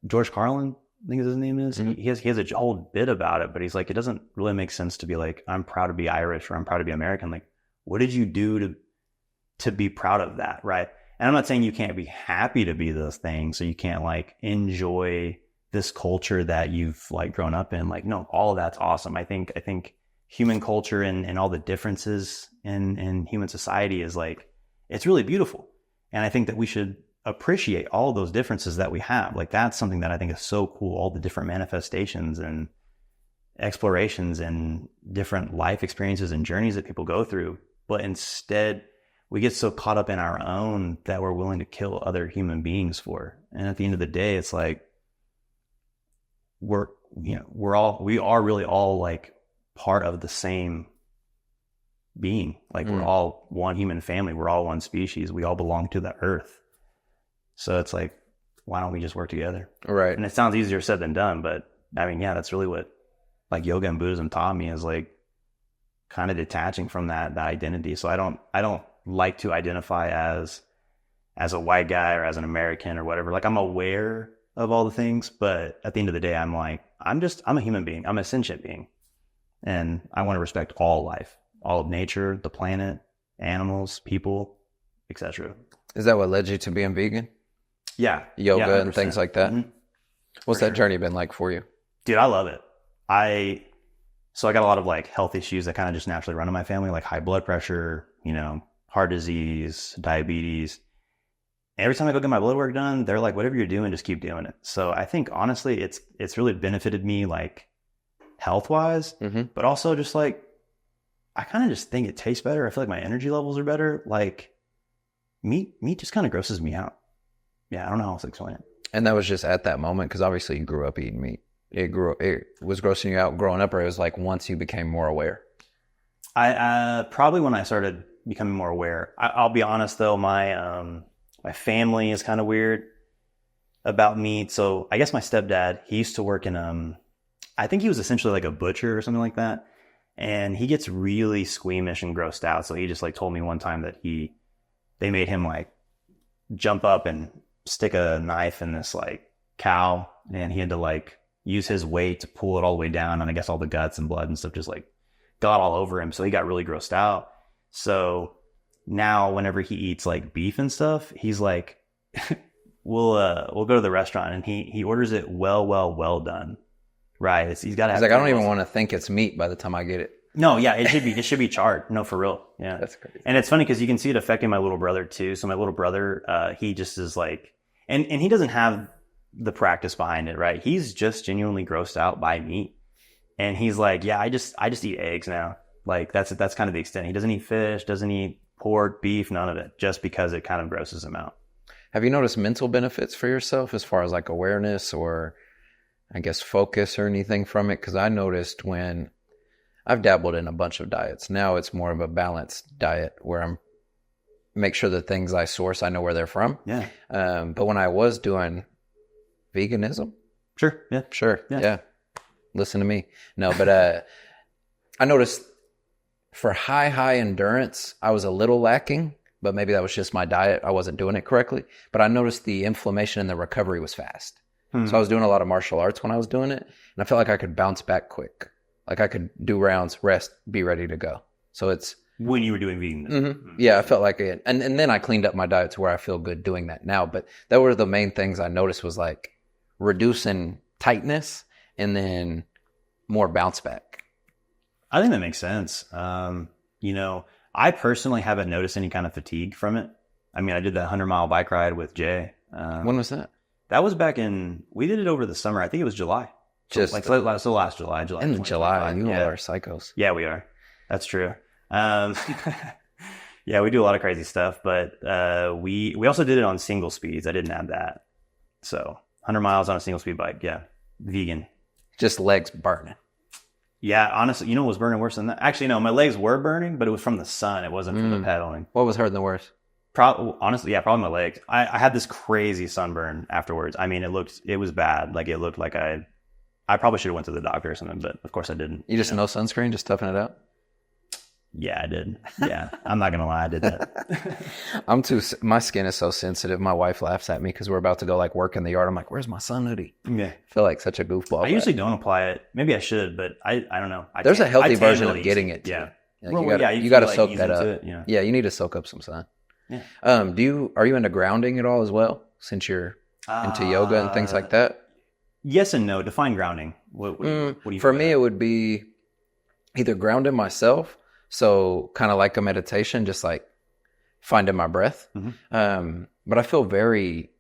George Carlin, I think his name is. He has a whole bit about it, but he's like, it doesn't really make sense to be like, I'm proud to be Irish or I'm proud to be American. Like, what did you do to be proud of that, right? And I'm not saying you can't be happy to be those things, so you can't like enjoy this culture that you've like grown up in. Like, no, all of that's awesome. I think human culture and all the differences in human society is like, it's really beautiful. And I think that we should appreciate all those differences that we have. Like, that's something that I think is so cool, all the different manifestations and explorations and different life experiences and journeys that people go through. But instead, we get so caught up in our own that we're willing to kill other human beings for. And at the end of the day, it's like, we are really all like part of the same being. Like, we're all one human family. We're all one species. We all belong to the earth. So it's like, why don't we just work together? Right. And it sounds easier said than done, but I mean, yeah, that's really what like yoga and Buddhism taught me, is like kind of detaching from that identity. So I don't like to identify as a white guy or as an American or whatever. Like, I'm aware of all the things, but at the end of the day, I'm like, I'm a human being. I'm a sentient being. And I want to respect all life, all of nature, the planet, animals, people, etc. Is that what led you to being vegan? Yeah. Yoga and things like that? What's that journey been like for you? Dude, I love it. So I got a lot of like health issues that kind of just naturally run in my family, like high blood pressure, heart disease, diabetes. Every time I go get my blood work done, they're like, whatever you're doing, just keep doing it. So I think honestly, it's really benefited me like health wise, but also just like, I kind of just think it tastes better. I feel like my energy levels are better. Like, meat just kind of grosses me out. Yeah, I don't know how else to explain it. And that was just at that moment, because obviously you grew up eating meat. It was grossing you out growing up, or it was like once you became more aware? I probably when I started becoming more aware. I'll be honest though, my family is kind of weird about meat. So I guess my stepdad, he used to work in I think he was essentially like a butcher or something like that. And he gets really squeamish and grossed out. So he just like told me one time that they made him like jump up and stick a knife in this like cow, and he had to like use his weight to pull it all the way down. And I guess all the guts and blood and stuff just like got all over him. So he got really grossed out. So now whenever he eats like beef and stuff, he's like, we'll go to the restaurant, and he orders it well done. Right. He's got to have. He's like, I don't even want to think it's meat by the time I get it. No, yeah, it should be charred. No, for real. Yeah. That's crazy. And it's funny because you can see it affecting my little brother too. So my little brother, he just is like, and he doesn't have the practice behind it, right? He's just genuinely grossed out by meat. And he's like, yeah, I just eat eggs now. Like that's kind of the extent. He doesn't eat fish, doesn't eat pork, beef, none of it, just because it kind of grosses him out. Have you noticed mental benefits for yourself as far as like awareness or I guess focus or anything from it? Because I noticed when I've dabbled in a bunch of diets. Now it's more of a balanced diet where I'm make sure the things I source, I know where they're from. Yeah. But when I was doing veganism. Sure. Yeah. Sure. Yeah. Listen to me. No, but I noticed for high endurance, I was a little lacking. but maybe that was just my diet. I wasn't doing it correctly. But I noticed the inflammation and the recovery was fast. So I was doing a lot of martial arts when I was doing it, and I felt like I could bounce back quick. Like I could do rounds, rest, be ready to go. So it's... When you were doing vegan. Yeah, I felt like it. And then I cleaned up my diet to where I feel good doing that now. But that were the main things I noticed was like reducing tightness and then more bounce back. I think that makes sense. You know, I personally haven't noticed any kind of fatigue from it. I mean, I did that 100-mile bike ride with Jay. When was that? That was we did it over the summer. I think it was July. Just like last July. In July, you all are psychos. Yeah, we are. That's true. Yeah, we do a lot of crazy stuff, but we also did it on single speeds. I didn't add that. So 100 miles on a single speed bike. Yeah, vegan. Just legs burning. Yeah, honestly, you know what was burning worse than that? Actually, no, my legs were burning, but it was from the sun. It wasn't from the pedaling. What was hurting the worst? Honestly, yeah, probably my legs. I had this crazy sunburn afterwards. I mean, it was bad. Like it looked like I probably should have went to the doctor or something, but of course I didn't. You just no sunscreen, just toughing it out? Yeah, I did. Yeah, I'm not gonna lie, I did that. My skin is so sensitive. My wife laughs at me because we're about to go like work in the yard. I'm like, where's my sun hoodie? Yeah. I feel like such a goofball. I usually don't apply it. Maybe I should, but I don't know. There's a healthy version of getting it too. Yeah. You got to soak that up. Yeah, you need to soak up some sun. Yeah. Are you into grounding at all as well? Since you're into yoga and things like that? Yes and no. Define grounding. What do you For me, it would be either grounding myself, so kind of like a meditation, just like finding my breath. But I feel very,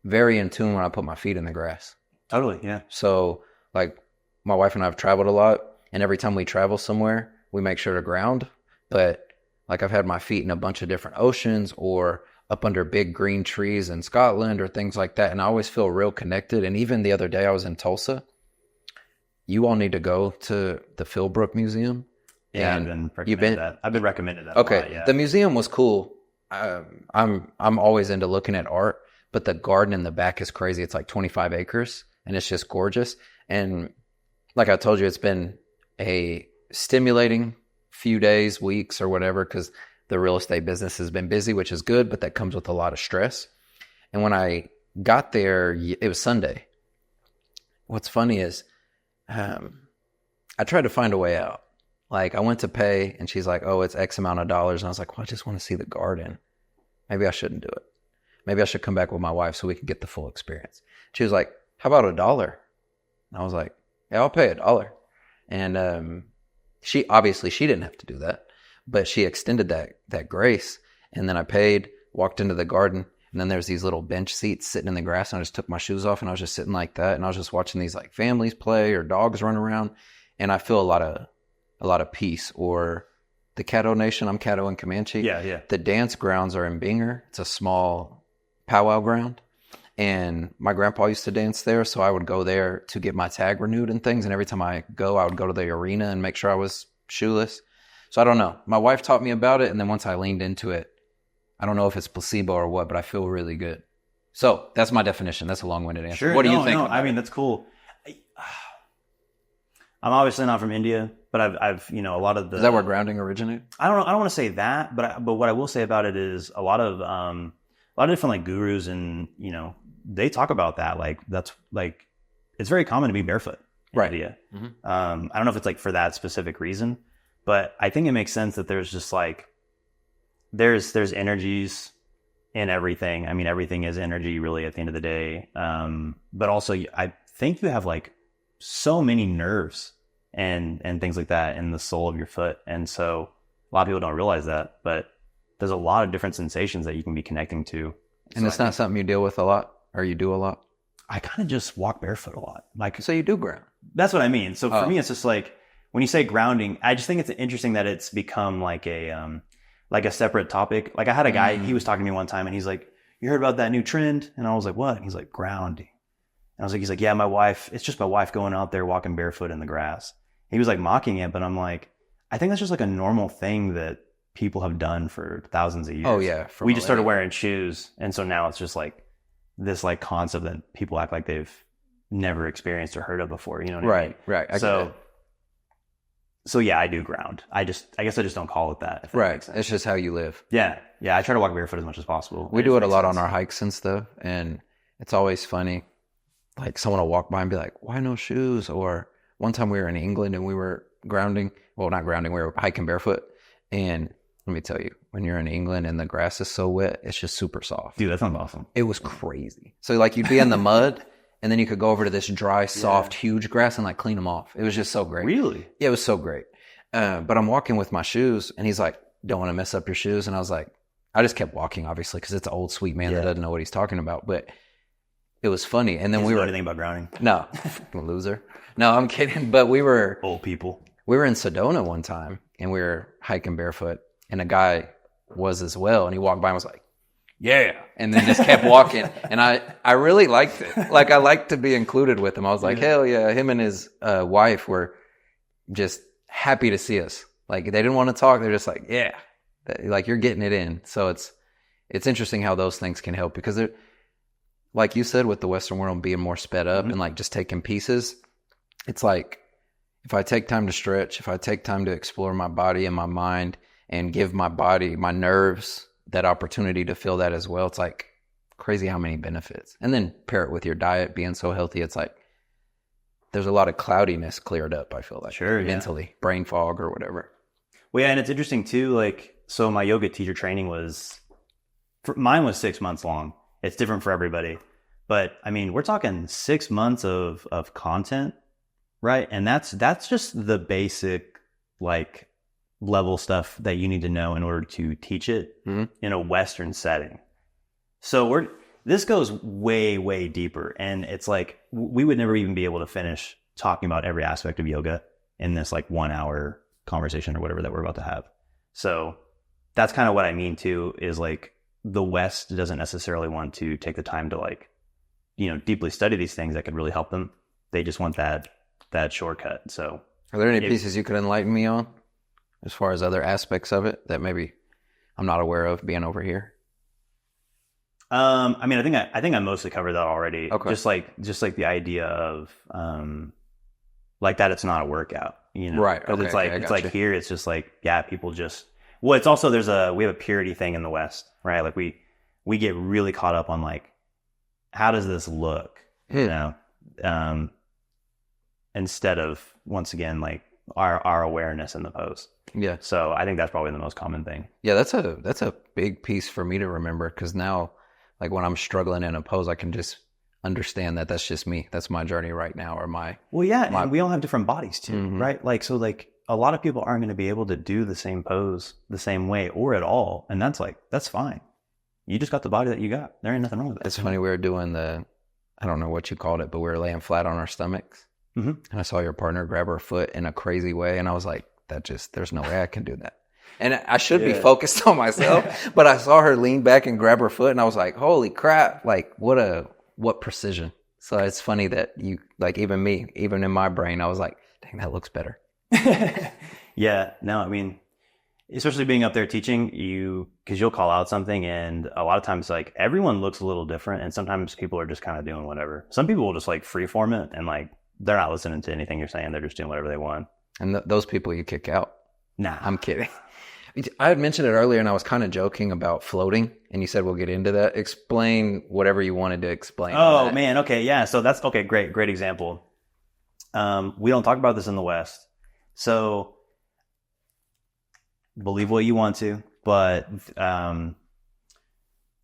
very in tune when I put my feet in the grass. Totally, yeah. So like my wife and I have traveled a lot, and every time we travel somewhere, we make sure to ground. But like I've had my feet in a bunch of different oceans or up under big green trees in Scotland or things like that. And I always feel real connected. And even the other day I was in Tulsa. You all need to go to the Philbrook Museum. Yeah, I've been recommended that. Okay. A lot, yeah. The museum was cool. I'm always into looking at art, but the garden in the back is crazy. It's like 25 acres and it's just gorgeous. And like I told you, it's been a stimulating few days, weeks or whatever, because the real estate business has been busy, which is good, but that comes with a lot of stress. And when I got there, it was Sunday. What's funny is I tried to find a way out. Like I went to pay and she's like, oh, it's X amount of dollars. And I was like, well, I just want to see the garden. Maybe I shouldn't do it. Maybe I should come back with my wife so we can get the full experience. She was like, how about $1? And I was like, yeah, I'll pay $1. And she didn't have to do that, but she extended that grace. And then I paid, walked into the garden, and then there's these little bench seats sitting in the grass, and I just took my shoes off and I was just sitting like that, and I was just watching these like families play or dogs run around, and I feel a lot of peace. Or the Caddo Nation, I'm Caddo and Comanche. Yeah. The dance grounds are in Binger. It's a small powwow ground. And my grandpa used to dance there, so I would go there to get my tag renewed and things. And every time I would go to the arena and make sure I was shoeless. So I don't know. My wife taught me about it, and then once I leaned into it, I don't know if it's placebo or what, but I feel really good. So that's my definition. That's a long-winded answer. Sure. What do you think? No, I mean, that's cool. I'm obviously not from India, but I've a lot of the... Is that where grounding originated? I don't know. I don't want to say that, but what I will say about it is a lot of different like gurus and, they talk about that. Like that's like, it's very common to be barefoot in India. Mm-hmm. I don't know if it's like for that specific reason, but I think it makes sense that there's just like, there's energies in everything. I mean, everything is energy really at the end of the day. But also I think you have like so many nerves and things like that in the sole of your foot. And so a lot of people don't realize that, but there's a lot of different sensations that you can be connecting to. And it's not something you deal with a lot, or you do a lot? I kind of just walk barefoot a lot. Like, so you do ground. That's what I mean. So for me, it's just like, when you say grounding, I just think it's interesting that it's become like a separate topic. Like I had a guy, he was talking to me one time and he's like, you heard about that new trend? And I was like, what? And he's like, grounding. And I was like, he's like, yeah, it's just my wife going out there walking barefoot in the grass. He was like mocking it, but I'm like, I think that's just like a normal thing that people have done for thousands of years. Oh yeah. We just started wearing shoes. And so now it's just like this like concept that people act like they've never experienced or heard of before. You know what I mean? Right. So So yeah, I do ground. I guess I just don't call it that. If that Right. makes sense. It's just how you live. Yeah. Yeah. I try to walk barefoot as much as possible. We It do just it a makes lot sense. on our hikes and stuff. And it's always funny. Like someone will walk by and be like, why no shoes? Or one time we were in England and we were grounding. Well, not grounding. We were hiking barefoot. And let me tell you, when you're in England and the grass is so wet, it's just super soft. Dude, that sounds awesome. It was crazy. So like you'd be in the mud and then you could go over to this dry, soft, huge grass and like clean them off. It was just so great. Really? Yeah, it was so great. But I'm walking with my shoes and he's like, don't want to mess up your shoes. And I was like, I just kept walking, obviously, because it's an old sweet man that doesn't know what he's talking about. But it was funny. And then we were anything about grounding? No, loser. No, I'm kidding. But we were Old people. We were in Sedona one time and we were hiking barefoot and a guy was as well. And he walked by and was like, yeah. And then just kept walking. And I really liked it. Like I liked to be included with him. I was like, hell yeah. Him and his wife were just happy to see us. Like they didn't want to talk. They're just like, yeah, like you're getting it in. So it's interesting how those things can help because they're, like you said, with the Western world being more sped up and like just taking pieces. It's like, if I take time to stretch, if I take time to explore my body and my mind and give my body, my nerves, that opportunity to feel that as well, it's like crazy how many benefits. And then pair it with your diet being so healthy, it's like there's a lot of cloudiness cleared up, I feel like. Sure, mentally, brain fog or whatever. Well, yeah, and it's interesting too, like, so my yoga teacher training mine was 6 months long. It's different for everybody. But I mean, we're talking 6 months of content, right? And that's just the basic, like, level stuff that you need to know in order to teach it in a Western setting. So this goes way, way deeper. And it's like, we would never even be able to finish talking about every aspect of yoga in this like 1 hour conversation or whatever that we're about to have. So that's kind of what I mean too, is like the West doesn't necessarily want to take the time to like, deeply study these things that could really help them. They just want that shortcut. So are there any pieces you could enlighten me on as far as other aspects of it that maybe I'm not aware of being over here? I mean, I think I mostly covered that already. Okay. Just like the idea of, like that it's not a workout, Right. Because Okay, it's like here, it's just like, yeah, people just, well, it's also, we have a purity thing in the West, right? Like we get really caught up on like, how does this look? Instead of, once again, like our awareness in the pose. Yeah. So I think that's probably the most common thing. Yeah, that's a big piece for me to remember, because now, like when I'm struggling in a pose, I can just understand that that's just me. That's my journey right now, or my. Well, yeah, and we all have different bodies too, right? Like, so like a lot of people aren't going to be able to do the same pose the same way or at all. And that's fine. You just got the body that you got. There ain't nothing wrong with that. It's funny. We were doing I don't know what you called it, but we were laying flat on our stomachs. And I saw your partner grab her foot in a crazy way. And I was like, there's no way I can do that. And I should be focused on myself, but I saw her lean back and grab her foot and I was like, holy crap. Like what precision. So it's funny that you, like, even me, even in my brain, I was like, dang, that looks better. Yeah. No, I mean, especially being up there teaching because you'll call out something and a lot of times like everyone looks a little different. And sometimes people are just kind of doing whatever. Some people will just like freeform it and like, they're not listening to anything you're saying. They're just doing whatever they want. And those people you kick out. Nah. I'm kidding. I had mentioned it earlier and I was kind of joking about floating and you said we'll get into that. Explain whatever you wanted to explain. Oh, man. Okay. Yeah. So that's okay. Great example. We don't talk about this in the West. So believe what you want to, but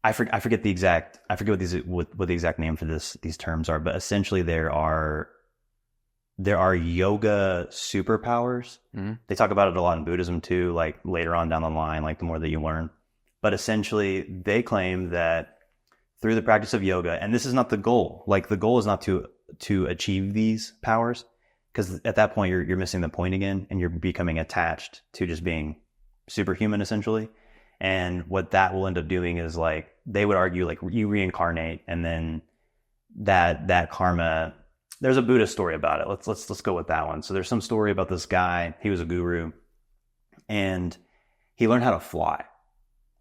I forget what the exact name for these terms are, but essentially there are yoga superpowers. They talk about it a lot in Buddhism too, like later on down the line, like the more that you learn. But essentially they claim that through the practice of yoga, and this is not the goal, like the goal is not to achieve these powers, because at that point you're missing the point again and you're becoming attached to just being superhuman essentially. And what that will end up doing is, like, they would argue like you reincarnate and then that karma. There's a Buddhist story about it. Let's go with that one. So there's some story about this guy. He was a guru, and he learned how to fly.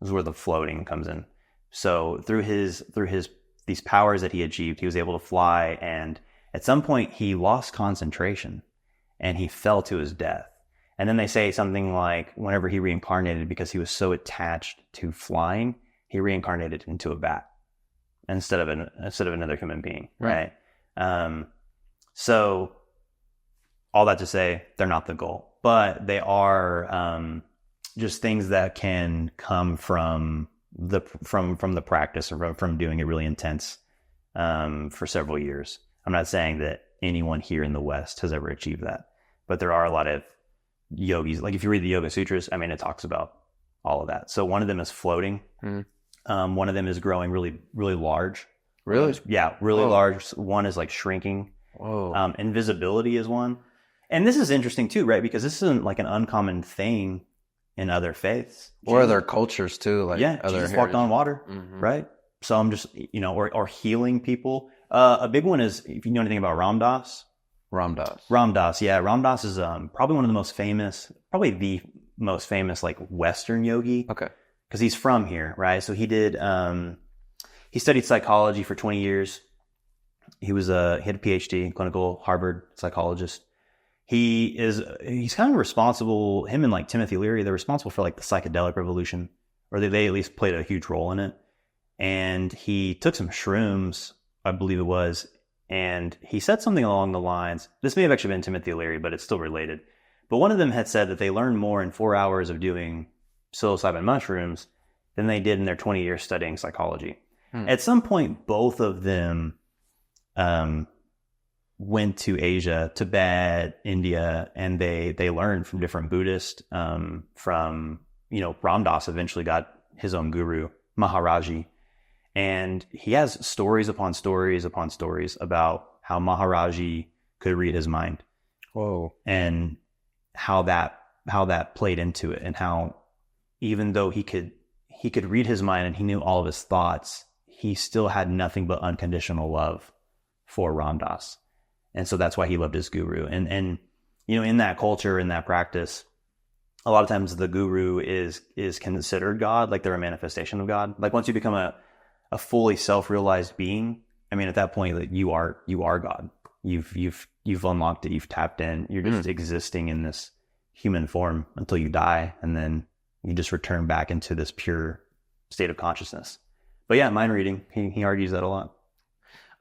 This is where the floating comes in. So through these powers that he achieved, he was able to fly. And at some point, he lost concentration, and he fell to his death. And then they say something like whenever he reincarnated, because he was so attached to flying, he reincarnated into a bat instead of another human being, right? So all that to say, they're not the goal, but they are just things that can come from the practice, or from doing it really intense for several years. I'm not saying that anyone here in the West has ever achieved that, but there are a lot of yogis. Like if you read the Yoga Sutras, I mean, it talks about all of that. So one of them is floating. One of them is growing really, really large. Really? Yeah, really large. One is like shrinking. Whoa. Invisibility is one. And this is interesting too, right? Because this isn't like an uncommon thing in other faiths. Or other cultures too. Like other Jesus walked on water, right? So I'm just, or healing people. A big one is, if you know anything about Ram Dass. Ram Dass. Ram Dass, yeah. Ram Dass is probably one of the most famous, probably the most famous like Western yogi. Okay. Because he's from here, right? So he did, he studied psychology for 20 years. He had a PhD, clinical Harvard psychologist. He's kind of responsible, him and like Timothy Leary, they're responsible for like the psychedelic revolution, or they at least played a huge role in it. And he took some shrooms, I believe it was, and he said something along the lines, this may have actually been Timothy Leary, but it's still related. But one of them had said that they learned more in 4 hours of doing psilocybin mushrooms than they did in their 20 years studying psychology. At some point, both of them went to Asia, Tibet, India, and they learned from different Buddhists. Ram Dass eventually got his own guru, Maharaji. And he has stories upon stories upon stories about how Maharaji could read his mind. Whoa. And how that played into it, and how even though he could read his mind and he knew all of his thoughts, he still had nothing but unconditional love for Ram Dass. And so that's why he loved his guru. And in that culture, in that practice, a lot of times the guru is considered God, like they're a manifestation of God. Like once you become a fully self-realized being, I mean, at that point, like you are God. You've unlocked it. You've tapped in. You're just existing in this human form until you die, and then you just return back into this pure state of consciousness. But yeah, mind reading, he argues that a lot.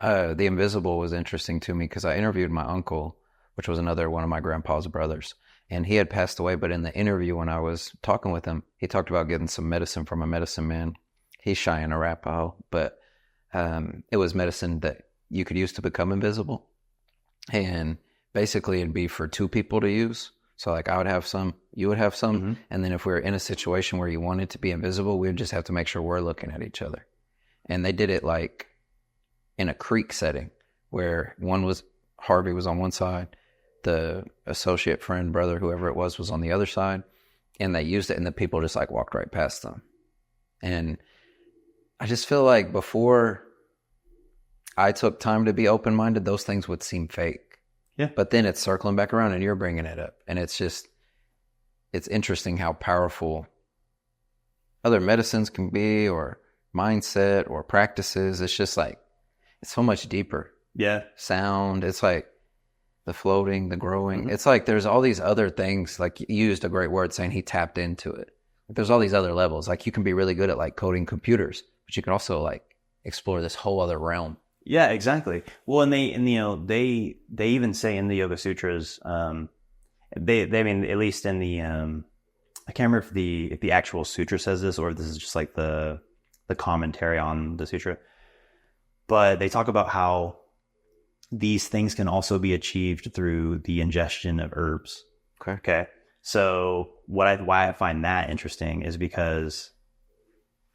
The invisible was interesting to me because I interviewed my uncle, which was another one of my grandpa's brothers, and he had passed away. But in the interview, when I was talking with him, he talked about getting some medicine from a medicine man. He's Cheyenne Arapaho, but it was medicine that you could use to become invisible. And basically it'd be for two people to use. So like I would have some, you would have some. And then if we were in a situation where you wanted to be invisible, we would just have to make sure we're looking at each other. And they did it like in a creek setting where Harvey was on one side, the associate friend, brother, whoever it was on the other side. And they used it, and the people just like walked right past them. And I just feel like before I took time to be open-minded, those things would seem fake. Yeah. But then it's circling back around and you're bringing it up. And it's interesting how powerful other medicines can be, or mindset, or practices. It's just like, it's so much deeper. Yeah. Sound. It's like the floating, the growing. It's like there's all these other things. Like you used a great word saying he tapped into it. There's all these other levels. Like you can be really good at like coding computers, but you can also like explore this whole other realm. Yeah, exactly. Well, and they even say in the Yoga Sutras, they mean, at least in the I can't remember if the actual sutra says this, or if this is just like the commentary on the sutra, but they talk about how these things can also be achieved through the ingestion of herbs. Okay. So why I find that interesting is because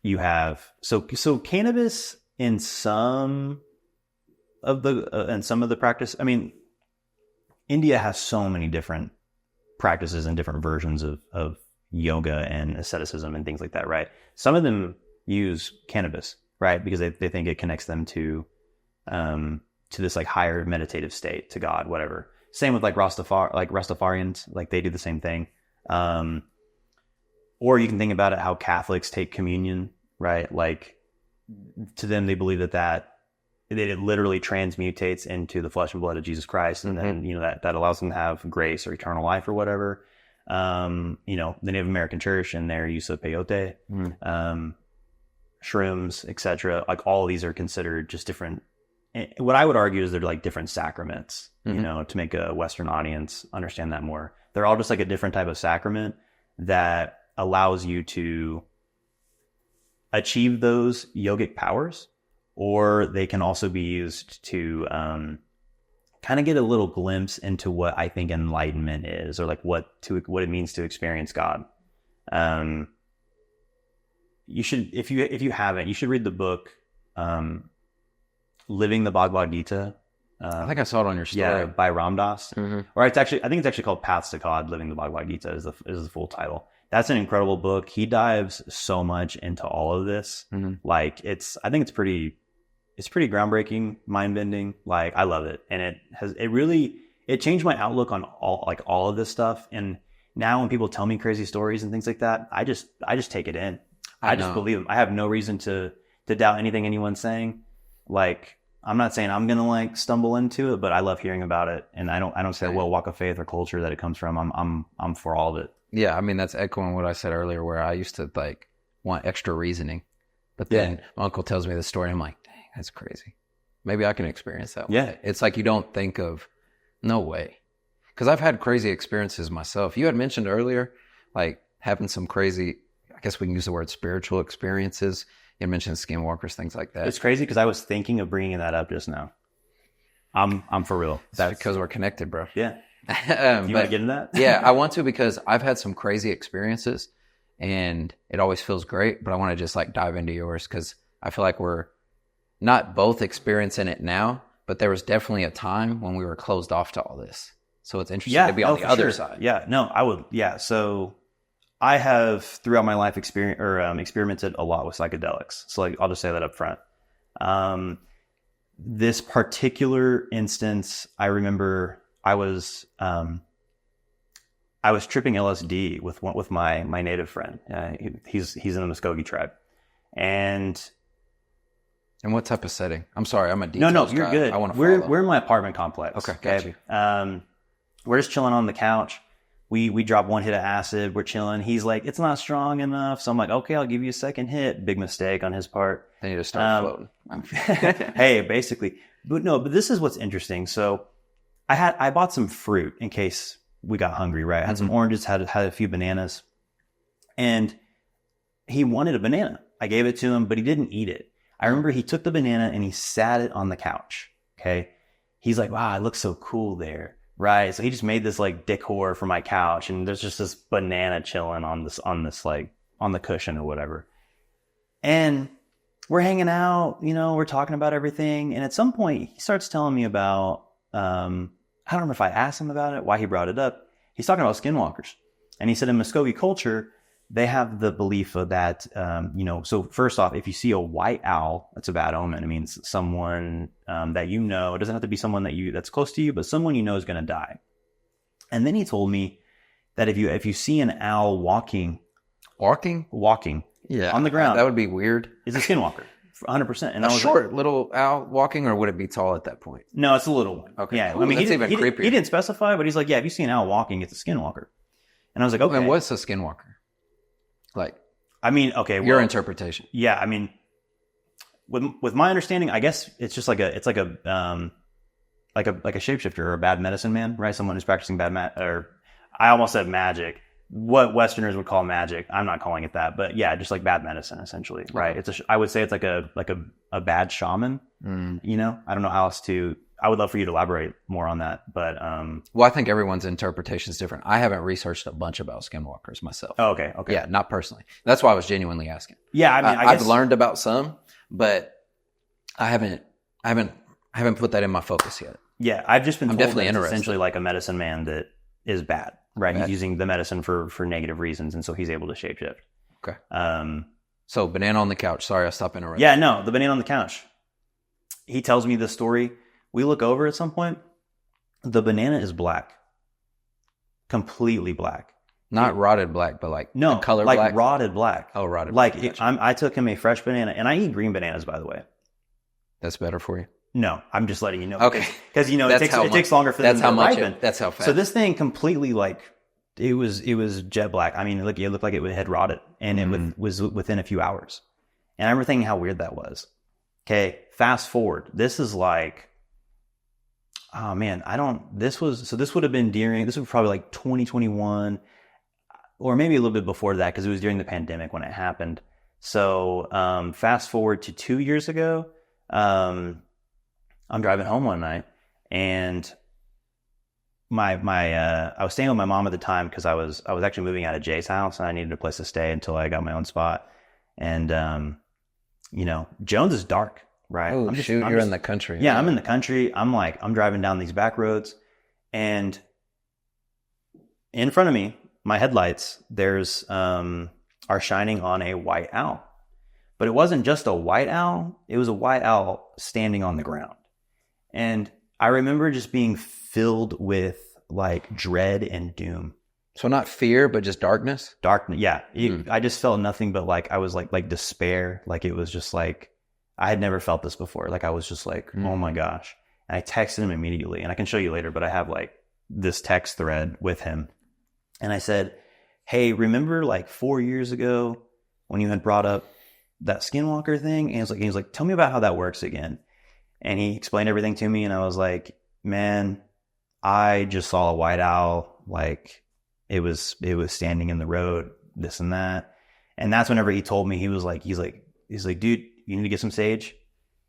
you have so cannabis in some of the practice. I mean, India has so many different practices and different versions of yoga and asceticism and things like that, right? Some of them use cannabis, right? Because they think it connects them to this like higher meditative state, to God, whatever. Same with like Rastafarians, like they do the same thing. Or you can think about it how Catholics take communion, right? Like to them, they believe that it literally transmutates into the flesh and blood of Jesus Christ. And then, that allows them to have grace or eternal life or whatever. you know, the Native American church and their use of peyote, shrooms, etc. Like all of these are considered just different. What I would argue is they're like different sacraments, you know, to make a Western audience understand that more. They're all just like a different type of sacrament that allows you to achieve those yogic powers, or they can also be used to kind of get a little glimpse into what I think enlightenment is, or like what it means to experience God. You should, if you haven't, you should read the book Living the Bhagavad Gita. I think I saw it on your story. Yeah, by Ram Dass. Or I think it's actually called Paths to God. Living the Bhagavad Gita is the full title. That's an incredible book. He dives so much into all of this. Like I think it's pretty groundbreaking, mind bending. Like I love it, and it changed my outlook on all of this stuff. And now when people tell me crazy stories and things like that, I just take it in. I just believe them. I have no reason to doubt anything anyone's saying. Like, I'm not saying I'm gonna like stumble into it, but I love hearing about it, and I don't say what walk of faith or culture that it comes from. I'm for all of it. Yeah, I mean that's echoing what I said earlier, where I used to like want extra reasoning, but then my uncle tells me the story, and I'm like, dang, that's crazy. Maybe I can experience that. Yeah, it's like you don't think of, no way, because I've had crazy experiences myself. You had mentioned earlier, like having some crazy, I guess we can use the word spiritual experiences. You mentioned skinwalkers, things like that. It's crazy because I was thinking of bringing that up just now. I'm for real. That's because we're connected, bro. Yeah. You want to get into that? Yeah, I want to, because I've had some crazy experiences and it always feels great, but I want to just like dive into yours because I feel like we're not both experiencing it now, but there was definitely a time when we were closed off to all this. So it's interesting to be on the other side. Yeah, no, I would. Yeah. So I have throughout my life experimented a lot with psychedelics. So like, I'll just say that up front. This particular instance, I remember I was tripping LSD with my native friend. He's in the Muskogee tribe, and what type of setting? I'm sorry, I'm a details No, you're guy. good. I want to. We're in my apartment complex. Okay, gotcha. We're just chilling on the couch. We drop one hit of acid. We're chilling. He's like, it's not strong enough. So I'm like, okay, I'll give you a second hit. Big mistake on his part. Then you just start floating. Hey, basically. But this is what's interesting. So I bought some fruit in case we got hungry, right? I had some oranges, had a few bananas. And he wanted a banana. I gave it to him, but he didn't eat it. I remember he took the banana and he sat it on the couch. Okay. He's like, wow, it looks so cool there. Right. So he just made this like decor for my couch, and there's just this banana chilling on the cushion or whatever. And we're hanging out, we're talking about everything. And at some point he starts telling me about, I don't remember if I asked him about it, why he brought it up. He's talking about skinwalkers. And he said in Muskogee culture, they have the belief of that, so first off, if you see a white owl, that's a bad omen. It means someone that it doesn't have to be someone that's close to you, but someone you know is going to die. And then he told me that if you see an owl walking, yeah, on the ground, that would be weird. It's a skinwalker, 100%. And a short little owl walking, or would it be tall at that point? No, it's a little one. Okay, yeah. Ooh, that's even creepier. He didn't specify, but he's like, yeah, if you see an owl walking, it's a skinwalker. And I was like, okay. And what's a skinwalker? Like, I mean, okay, well, your interpretation. Yeah, I mean, with my understanding, I guess it's just like a shapeshifter or a bad medicine man, right? Someone who's practicing or I almost said magic. What Westerners would call magic. I'm not calling it that, but yeah, just like bad medicine, essentially, right? I would say it's like a bad shaman. I don't know how else to. I would love for you to elaborate more on that, but well, I think everyone's interpretation is different. I haven't researched a bunch about skinwalkers myself. Oh, okay. Yeah, not personally. That's why I was genuinely asking. Yeah, I mean, I've learned about some, but I haven't put that in my focus yet. Yeah, I've just been told definitely that it's interested. essentially like a medicine man that is bad, right? He's using the medicine for negative reasons, and so he's able to shapeshift. Okay. So banana on the couch. Sorry, I stopped interrupting. Yeah, no, the banana on the couch. He tells me this story. We look over at some point. The banana is black. Completely black. Not rotted black, but like no, color like black? Rotted black. Oh, rotted black. Like I took him a fresh banana, and I eat green bananas, by the way. That's better for you? No, I'm just letting you know. Okay. Because it takes longer for them to ripen. That's how fast. So this thing completely It was jet black. I mean, it looked like it had rotted, and it was within a few hours. And I remember thinking how weird that was. Okay, fast forward. This is like, oh man, this would have been this was probably like 2021, or maybe a little bit before that, because it was during the pandemic when it happened. So fast forward to 2 years ago, I'm driving home one night, and I was staying with my mom at the time because I was actually moving out of Jay's house, and I needed a place to stay until I got my own spot. And Jones is dark, right? Oh, you're in the country. Yeah, I'm in the country. I'm driving down these back roads, and in front of me, my headlights are shining on a white owl. But it wasn't just a white owl, it was a white owl standing on the ground. And I remember just being filled with like dread and doom. So not fear, but just darkness? Darkness, yeah. I just felt nothing but like, I was like despair. Like it was just like, I had never felt this before. Like I was just like, oh my gosh. And I texted him immediately, and I can show you later, but I have like this text thread with him. And I said, hey, remember like 4 years ago when you had brought up that skinwalker thing? And he was like, tell me about how that works again. And he explained everything to me, and I was like, man, I just saw a white owl. Like it was standing in the road, this and that. And that's whenever he told me, he's like, dude, you need to get some sage.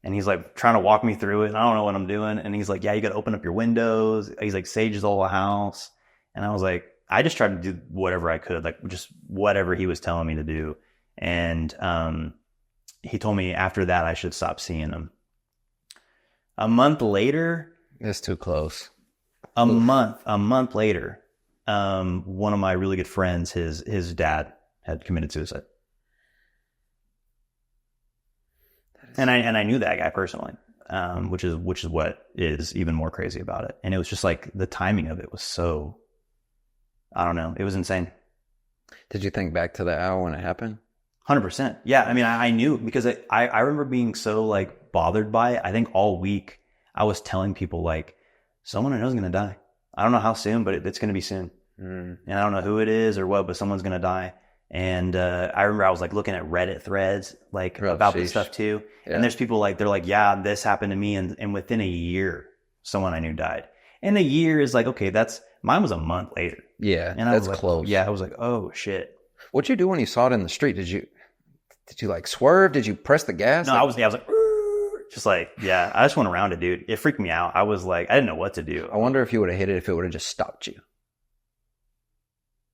And he's like trying to walk me through it. And I don't know what I'm doing. And he's like, yeah, you got to open up your windows. He's like, sage is the whole house. And I was like, I just tried to do whatever I could, like just whatever he was telling me to do. And he told me after that I should stop seeing him. A month later, it's too close. A month later, one of my really good friends, his dad had committed suicide. And I knew that guy personally, which is what is even more crazy about it. And it was just like the timing of it was so, I don't know, it was insane. Did you think back to the hour when it happened? 100%. Yeah. I mean, I knew because I remember being so like bothered by it. I think all week I was telling people like, someone I know is going to die. I don't know how soon, but it's going to be soon. And I don't know who it is or what, but someone's going to die. And I remember I was like looking at Reddit threads like about this stuff too. Yeah. And there's people like, they're like, yeah, this happened to me. And within a year, someone I knew died. And a year is like, okay, mine was a month later. Yeah, and that's like, close. Yeah, I was like, oh shit. What'd you do when you saw it in the street? Did you like swerve? Did you press the gas? No, I was like, just like, yeah, I just went around it, dude. It freaked me out. I was like, I didn't know what to do. I wonder if you would have hit it if it would have just stopped you.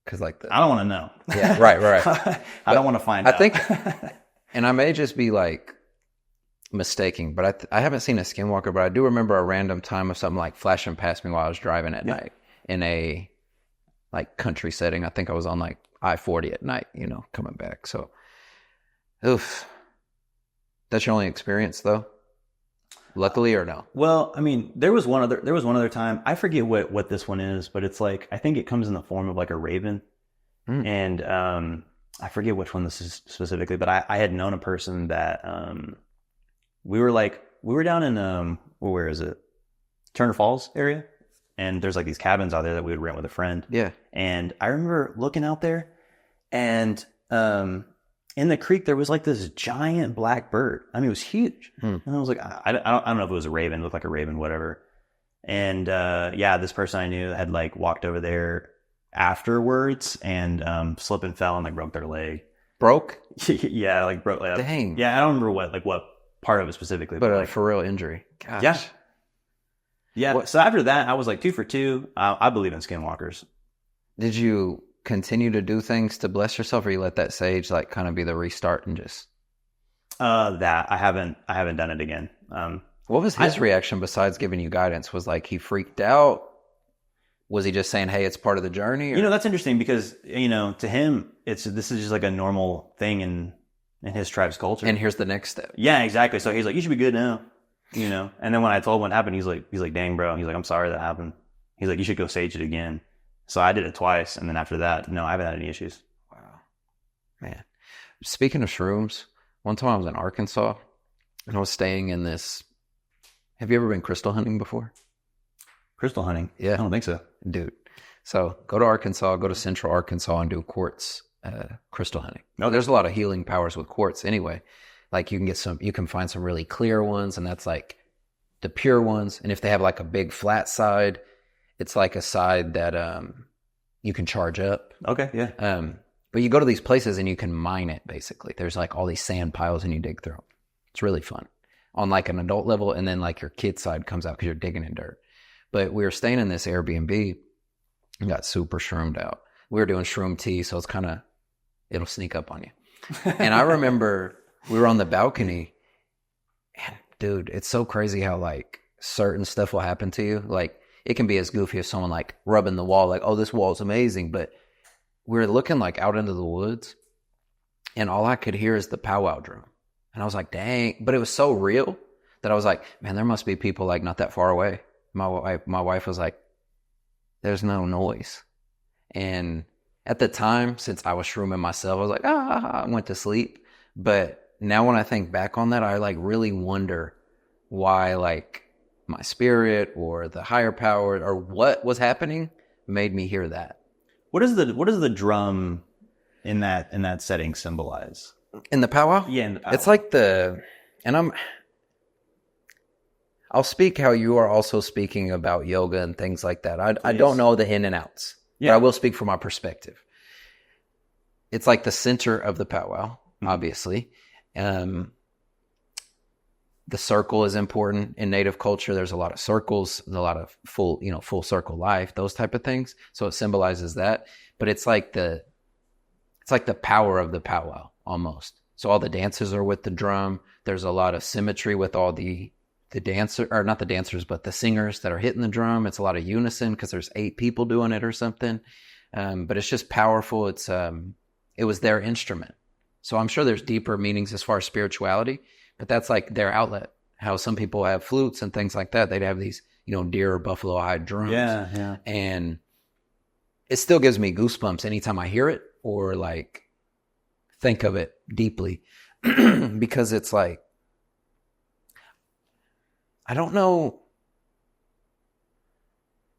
Cause like I don't want to know. Yeah, right. I don't want to find out. I think, and I may just be like mistaking, but I haven't seen a skinwalker, but I do remember a random time of something like flashing past me while I was driving at night in a like country setting. I think I was on like I-40 at night, coming back. So, oof. That's your only experience though? Luckily or no? Well, I mean, there was one other time. I forget what this one is, but it's like, I think it comes in the form of like a raven. And I forget which one this is specifically, but I had known a person that we were down in where is it? Turner Falls area. And there's like these cabins out there that we would rent with a friend. Yeah. And I remember looking out there, and in the creek, there was like this giant black bird. I mean, it was huge. And I was like, I don't know if it was a raven. It looked like a raven, whatever. And this person I knew had like walked over there afterwards and slipped and fell and like broke their leg. Broke? Yeah, like broke. Like, dang. Yeah, I don't remember what part of it specifically. But like, for real injury. Gosh. Yeah. Yeah. So after that, I was like 2 for 2. I believe in skinwalkers. Did you continue to do things to bless yourself, or you let that sage like kind of be the restart and just that I haven't done it again. What was his reaction besides giving you guidance? Was like he freaked out? Was he just saying, hey, it's part of the journey? Or? That's interesting because to him this is just like a normal thing in his tribe's culture. And here's the next step. Yeah, exactly. So he's like, you should be good now. And then when I told him what happened, he's like, dang bro, he's like, I'm sorry that happened. He's like, you should go sage it again. So I did it twice, and then after that, no, I haven't had any issues. Wow. Man. Speaking of shrooms, one time I was in Arkansas, and I was staying in this... Have you ever been crystal hunting before? Crystal hunting? Yeah. I don't think so. Dude. So go to Arkansas, go to Central Arkansas and do quartz crystal hunting. Okay. There's a lot of healing powers with quartz anyway. Like you can find some really clear ones, and that's like the pure ones. And if they have like a big flat side, it's like a side that you can charge up. Okay, yeah. But you go to these places and you can mine it, basically. There's like all these sand piles and you dig through them. It's really fun on like an adult level. And then like your kid side comes out because you're digging in dirt. But we were staying in this Airbnb and got super shroomed out. We were doing shroom tea, so it'll sneak up on you. And I remember we were on the balcony, and dude, it's so crazy how like certain stuff will happen to you. Like it can be as goofy as someone like rubbing the wall, like, oh, this wall is amazing. But we were looking like out into the woods, and all I could hear is the powwow drum. And I was like, dang. But it was so real that I was like, man, there must be people like not that far away. My wife was like, there's no noise. And at the time, since I was shrooming myself, I was like, I went to sleep. But now when I think back on that, I like really wonder why like my spirit or the higher power or what was happening made me hear that. What does the drum in that setting symbolize? In the powwow? Yeah, in the powwow. It's like I'll speak how you are also speaking about yoga and things like that. I don't know the in and outs, but I will speak from my perspective. It's like the center of the powwow, obviously. The circle is important in Native culture. There's a lot of circles, a lot of full circle life, those type of things. So it symbolizes that, but it's like the power of the powwow almost. So all the dancers are with the drum. There's a lot of symmetry with all the dancer, or not the dancers, but the singers that are hitting the drum. It's a lot of unison because there's 8 people doing it or something. But it's just powerful. It was their instrument. So I'm sure there's deeper meanings as far as spirituality, but that's like their outlet. How some people have flutes and things like that. They'd have these, deer or buffalo hide drums. Yeah. And it still gives me goosebumps anytime I hear it or like think of it deeply because it's like, I don't know.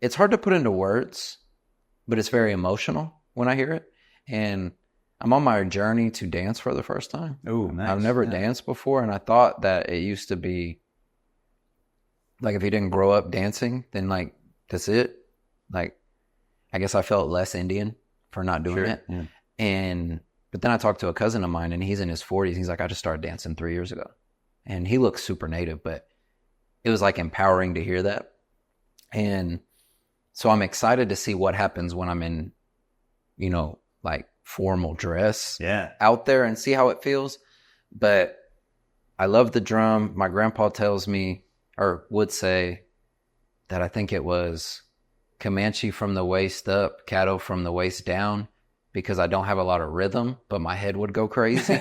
It's hard to put into words, but it's very emotional when I hear it. And I'm on my journey to dance for the first time. Oh, nice. I've never danced before, and I thought that it used to be like if you didn't grow up dancing, then like that's it. Like I guess I felt less Indian for not doing it. Yeah. But then I talked to a cousin of mine, and he's in his 40s. He's like, I just started dancing 3 years ago, and he looks super Native, but it was like empowering to hear that. And so I'm excited to see what happens when I'm in, like formal dress out there and see how it feels. But I love the drum. My grandpa tells me, or would say, that I think it was Comanche from the waist up, Caddo from the waist down, because I don't have a lot of rhythm, but my head would go crazy.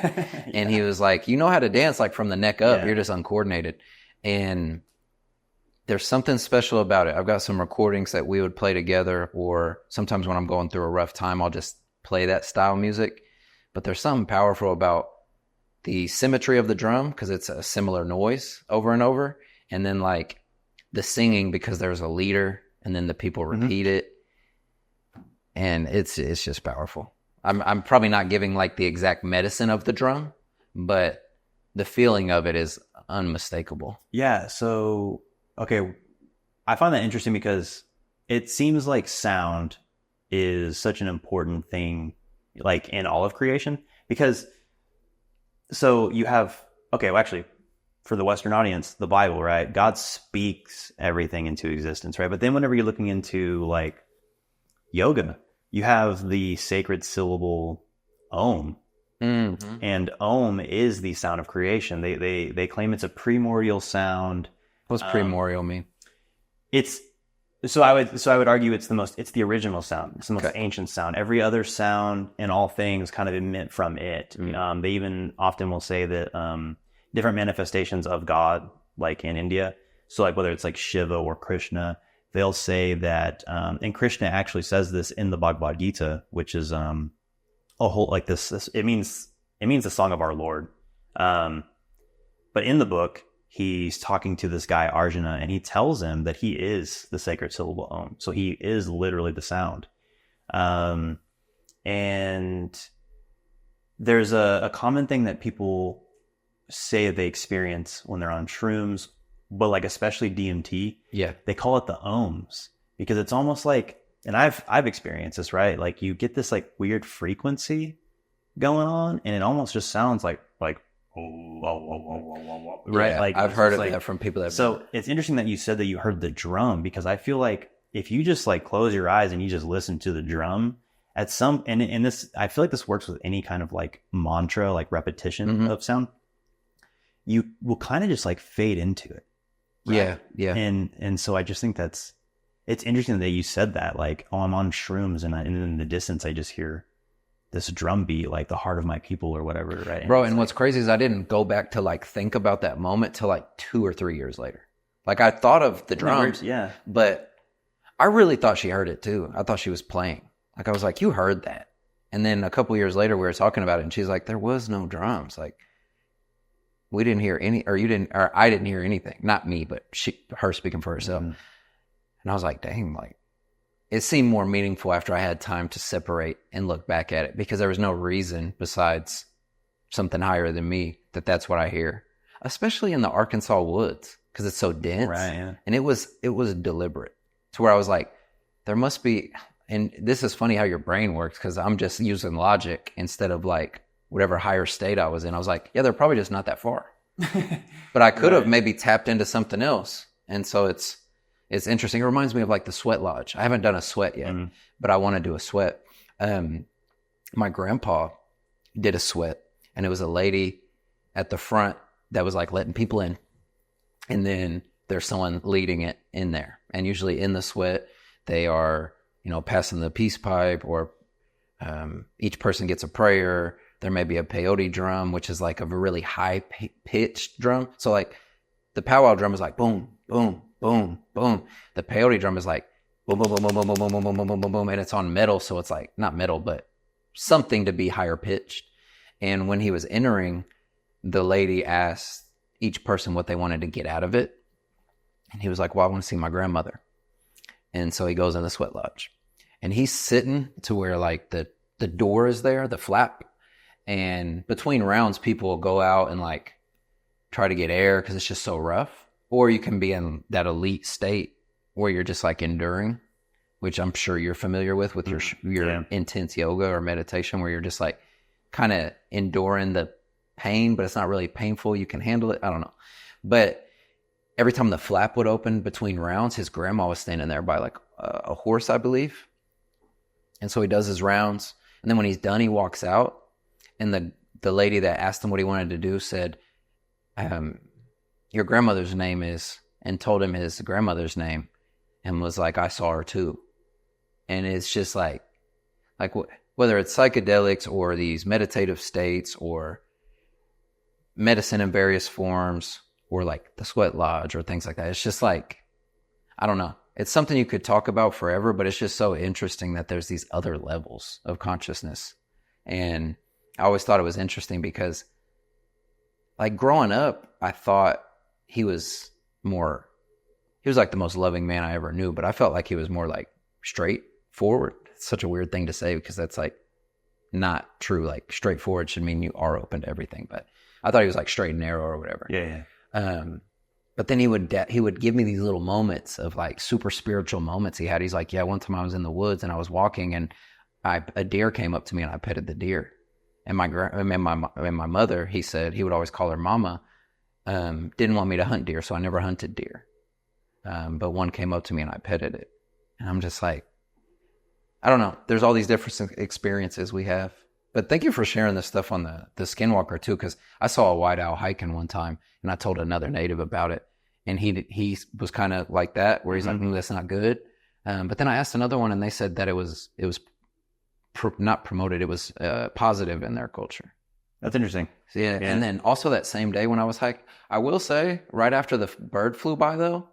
And he was like, you know how to dance like from the neck up. You're just uncoordinated. And there's something special about it. I've got some recordings that we would play together, or sometimes when I'm going through a rough time, I'll just play that style music. But there's something powerful about the symmetry of the drum because it's a similar noise over and over. And then like the singing because there's a leader and then the people repeat it. And it's just powerful. I'm probably not giving like the exact medicine of the drum, but the feeling of it is unmistakable. Yeah. So, okay. I find that interesting because it seems like sound is such an important thing, like in all of creation, because so you have, okay, well, actually for the Western audience, the Bible, right? God speaks everything into existence, right? But then whenever you're looking into like yoga, you have the sacred syllable Om. Mm-hmm. And Om is the sound of creation. They claim it's a primordial sound. What's primordial mean? So I would argue it's the original sound. It's the most ancient sound. Every other sound and all things kind of emit from it. Mm. They even often will say that different manifestations of God, like in India, so like whether it's like Shiva or Krishna, they'll say that, and Krishna actually says this in the Bhagavad Gita, which is a whole like this. It means the song of our Lord. But in the book, he's talking to this guy Arjuna, and he tells him that he is the sacred syllable Om. So he is literally the sound. And there's a common thing that people say that they experience when they're on shrooms, but like especially DMT. Yeah. They call it the ohms, because it's almost like, and I've experienced this, right? Like you get this like weird frequency going on, and it almost just sounds like right? Yeah, Like I've heard of like, that from people that. So it's interesting that you said that you heard the drum, because I feel like if you just like close your eyes and you just listen to the drum at some, and this, I feel like this works with any kind of like mantra, like repetition of sound, you will kind of just like fade into it. Right? Yeah. And so I just think it's interesting that you said that, like, oh, I'm on shrooms, and in the distance I just hear this drum beat, like the heart of my people or whatever, right? Bro, and what's crazy is I didn't go back to like think about that moment till like 2 or 3 years later. Like I thought of the drums, yeah, but I really thought she heard it too. I thought she was playing. Like I was like, you heard that. And then a couple years later we were talking about it, and she's like, there was no drums. Like we didn't hear any, or I didn't hear anything. Not me, but her speaking for herself. And I was like, dang, like it seemed more meaningful after I had time to separate and look back at it, because there was no reason besides something higher than me that's what I hear, especially in the Arkansas woods, because it's so dense. Right, yeah. And it was deliberate to where I was like, there must be, and this is funny how your brain works, because I'm just using logic instead of like whatever higher state I was in. I was like, yeah, they're probably just not that far. But I could have maybe tapped into something else. And so it's interesting. It reminds me of like the sweat lodge. I haven't done a sweat yet, but I want to do a sweat. My grandpa did a sweat, and it was a lady at the front that was like letting people in. And then there's someone leading it in there. And usually in the sweat, they are, passing the peace pipe, or each person gets a prayer. There may be a peyote drum, which is like a really high pitched drum. So like the powwow drum is like boom, boom, boom, boom. The peyote drum is like boom, boom, boom, boom, boom, boom, boom, boom, boom, boom, boom, boom, and it's on metal, so it's like not metal, but something to be higher pitched. And when he was entering, the lady asked each person what they wanted to get out of it, and he was like, "Well, I want to see my grandmother." And so he goes in the sweat lodge, and he's sitting to where like the door is there, the flap, and between rounds, people will go out and like try to get air because it's just so rough. Or you can be in that elite state where you're just like enduring, which I'm sure you're familiar with your intense yoga or meditation, where you're just like kind of enduring the pain, but it's not really painful. You can handle it. I don't know. But every time the flap would open between rounds, his grandma was standing there by like a horse, I believe. And so he does his rounds. And then when he's done, he walks out. And the lady that asked him what he wanted to do said, your grandmother's name is, and told him his grandmother's name, and was like, I saw her too. And it's just like whether it's psychedelics or these meditative states or medicine in various forms, or like the sweat lodge or things like that. It's just like, I don't know. It's something you could talk about forever, but it's just so interesting that there's these other levels of consciousness. And I always thought it was interesting because like growing up, I thought he was like the most loving man I ever knew, but I felt like he was more like straightforward. It's such a weird thing to say because that's like not true. Like straightforward should mean you are open to everything, but I thought he was like straight and narrow or whatever. Yeah. But then he would give me these little moments of like super spiritual moments he had. He's like, yeah, one time I was in the woods and I was walking and a deer came up to me and I petted the deer. And my mother, he said, he would always call her mama, didn't want me to hunt deer, so I never hunted deer. But one came up to me and I petted it. And I'm just like, I don't know. There's all these different experiences we have. But thank you for sharing this stuff on the Skinwalker too, because I saw a white owl hiking one time and I told another native about it. And he was kind of like that, where he's like, that's not good. But then I asked another one and they said that it was not promoted. It was positive in their culture. That's interesting. So, yeah. And then also that same day when I was hiking, I will say right after the bird flew by though,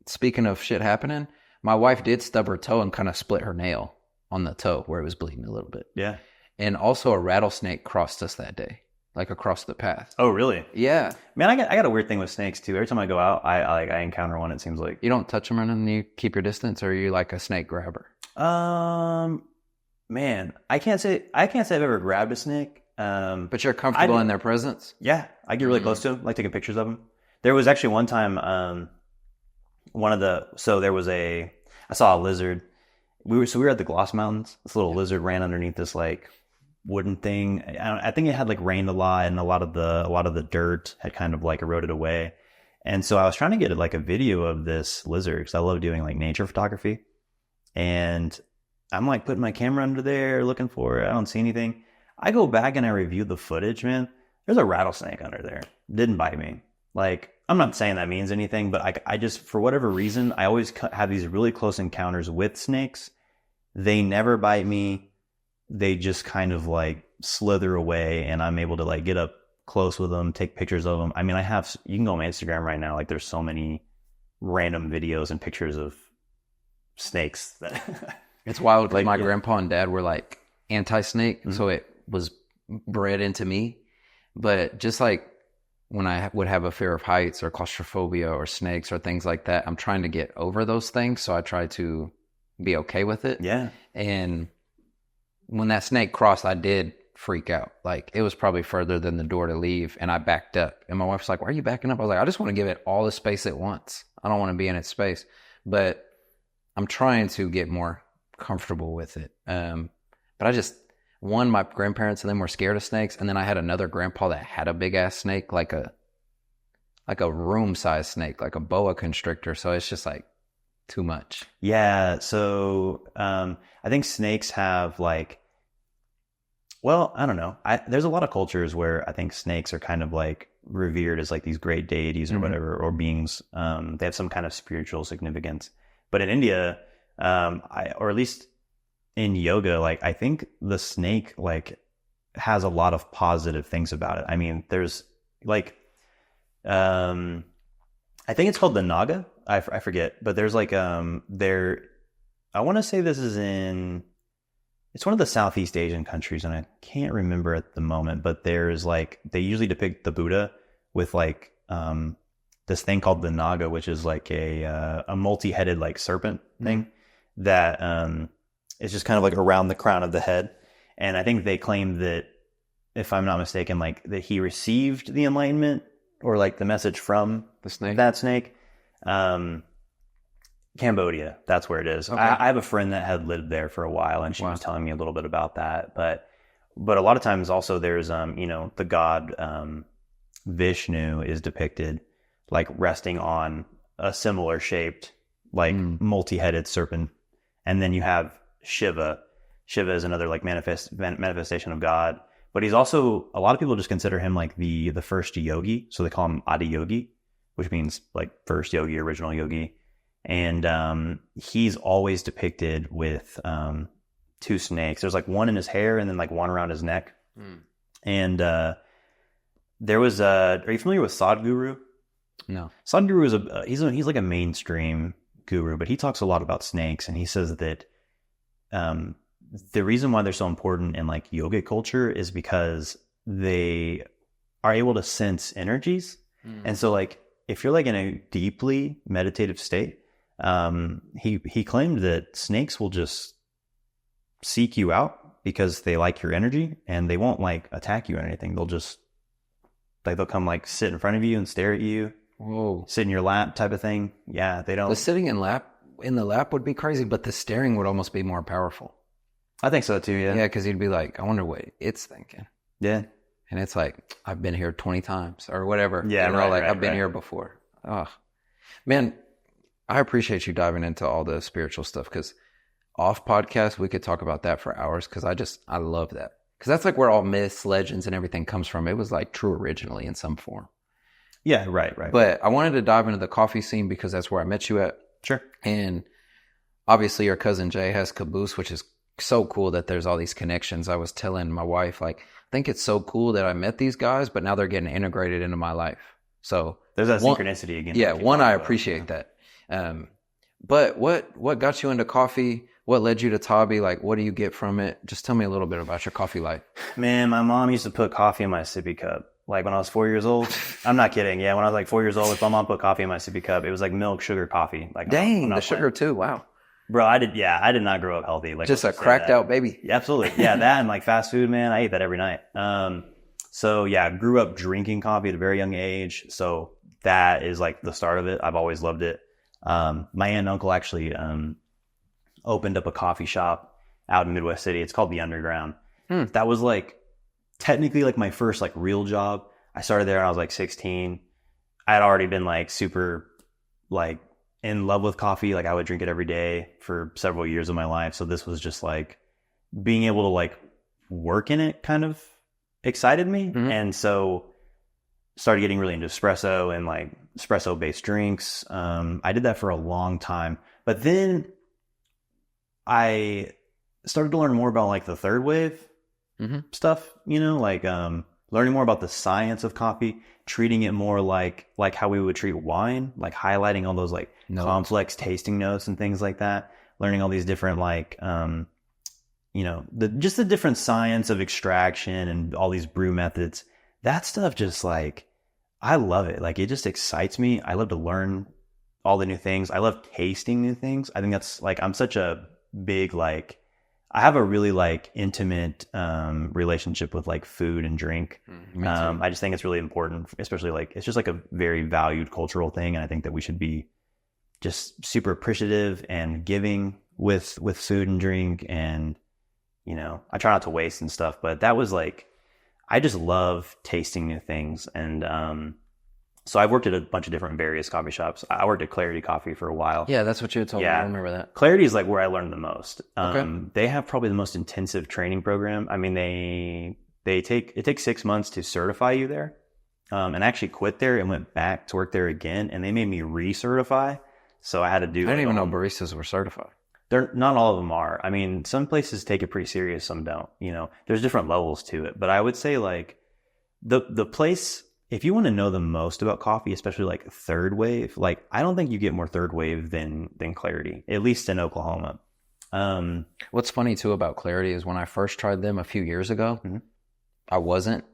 speaking of shit happening, my wife did stub her toe and kind of split her nail on the toe where it was bleeding a little bit. Yeah. And also a rattlesnake crossed us that day. like across the path. Oh, really? Yeah. Man, I got a weird thing with snakes too. Every time I go out, I encounter one. It seems like. You don't touch them and then you keep your distance, or are you like a snake grabber? Man, I can't say I've ever grabbed a snake. But you're comfortable in their presence? Yeah, I get really close to them, like taking pictures of them. There was actually one time, I saw a lizard. We were at the Gloss Mountains. This little lizard ran underneath this like wooden thing. I think it had like rained a lot, and a lot of the dirt had kind of like eroded away. And so I was trying to get like a video of this lizard because I love doing like nature photography. And I'm like putting my camera under there looking for it. I don't see anything. I go back and I review the footage, man. There's a rattlesnake under there. Didn't bite me. Like, I'm not saying that means anything, but I just, for whatever reason, I always have these really close encounters with snakes. They never bite me. They just kind of like slither away, and I'm able to like get up close with them, take pictures of them. I mean, you can go on my Instagram right now. Like, there's so many random videos and pictures of snakes that it's wild. Like, my grandpa and dad were like anti-snake, so it was bred into me. But just like when I would have a fear of heights or claustrophobia or snakes or things like that, I'm trying to get over those things. So I try to be okay with it. Yeah. And when that snake crossed, I did freak out. Like, it was probably further than the door to leave, and I backed up. And my wife's like, "Why are you backing up?" I was like, "I just want to give it all the space at once. I don't want to be in its space." But I'm trying to get more comfortable with it. But I just, my grandparents and them were scared of snakes, and then I had another grandpa that had a big ass snake, like a room size snake, like a boa constrictor. So it's just like too much. Yeah. So I think snakes have like, well, I don't know. There's a lot of cultures where I think snakes are kind of like revered as like these great deities or whatever, or beings. They have some kind of spiritual significance. But in India, or at least in yoga, like, I think the snake like has a lot of positive things about it. I mean, there's like, I think it's called the Naga. I forget, but there's like, I want to say this is it's one of the Southeast Asian countries, and I can't remember at the moment, but there's like, they usually depict the Buddha with like, this thing called the Naga, which is like a multi-headed like serpent thing that, is just kind of like around the crown of the head. And I think they claim that, if I'm not mistaken, like that he received the enlightenment or like the message from that snake. Cambodia, that's where it is. Okay. I have a friend that had lived there for a while, and she was telling me a little bit about that. But a lot of times also there's, the god Vishnu is depicted like resting on a similar shaped, like multi-headed serpent. And then you have Shiva. Shiva is another like manifestation of God, but he's also, a lot of people just consider him like the first yogi. So they call him Adi Yogi, which means like first yogi, original yogi. And he's always depicted with two snakes. There's like one in his hair and then like one around his neck. And there was are you familiar with Sadhguru? No. Sadhguru is he's like a mainstream guru, but he talks a lot about snakes, and he says that the reason why they're so important in like yogic culture is because they are able to sense energies. And so like, if you're like in a deeply meditative state, he claimed that snakes will just seek you out because they like your energy, and they won't like attack you or anything. They'll just like, they'll come like sit in front of you and stare at you. Whoa. Sit in your lap type of thing. Yeah, they don't. The sitting in the lap would be crazy, but the staring would almost be more powerful. I think so too, yeah. Yeah, because you'd be like, I wonder what it's thinking. Yeah. And it's like, I've been here 20 times or whatever. Yeah, I've been here before. Oh, man, I appreciate you diving into all the spiritual stuff, because off podcast, we could talk about that for hours, because I love that. Because that's like where all myths, legends, and everything comes from. It was like true originally in some form. Yeah, right. But I wanted to dive into the coffee scene because that's where I met you at. Sure. And obviously your cousin Jay has Caboose, which is so cool that there's all these connections. I was telling my wife, like, I think it's so cool that I met these guys, but now they're getting integrated into my life. So there's that synchronicity again. Yeah, I appreciate that. But what got you into coffee? What led you to Tabi? Like, what do you get from it? Just tell me a little bit about your coffee life. Man, my mom used to put coffee in my sippy cup. Like when I was 4 years old. I'm not kidding. Yeah, when I was like 4 years old, if my mom put coffee in my sippy cup, it was like milk, sugar, coffee. Like, dang, the sugar too. Wow. Bro, I did not grow up healthy. Like just a cracked out baby. Yeah, absolutely. Yeah, that and like fast food, man. I ate that every night. So yeah, I grew up drinking coffee at a very young age. So that is like the start of it. I've always loved it. My aunt and uncle actually opened up a coffee shop out in Midwest City. It's called the Underground. That was like technically like my first like real job. I started there when I was like 16. I had already been like super like in love with coffee. Like I would drink it every day for several years of my life. So this was just like being able to like work in it kind of excited me. And so started getting really into espresso and like espresso based drinks. I did that for a long time, but then I started to learn more about like the third wave stuff, you know, like learning more about the science of coffee, treating it more like how we would treat wine, like highlighting all those like complex tasting notes and things like that, learning all these different like you know, the different science of extraction and all these brew methods. That stuff just like, I love it. Like it just excites me. I love to learn all the new things. I love tasting new things. I think that's like, I'm such a big, like, I have a really like intimate relationship with like food and drink. I just think it's really important, especially like, it's just like a very valued cultural thing. And I think that we should be just super appreciative and giving with food and drink. And, you know, I try not to waste and stuff, but that was like, I just love tasting new things. And so I've worked at a bunch of different various coffee shops. I worked at Clarity Coffee for a while. Yeah, that's what you had told me. I remember that. Clarity is like where I learned the most. Okay. They have probably the most intensive training program. I mean, it takes 6 months to certify you there. And I actually quit there and went back to work there again, and they made me recertify. So I had to do. I didn't even know baristas were certified. They're not all of them are. I mean, some places take it pretty serious, some don't. You know, there's different levels to it. But I would say like the place, if you want to know the most about coffee, especially like third wave, like I don't think you get more third wave than Clarity, at least in Oklahoma. What's funny too about Clarity is when I first tried them a few years ago, I wasn't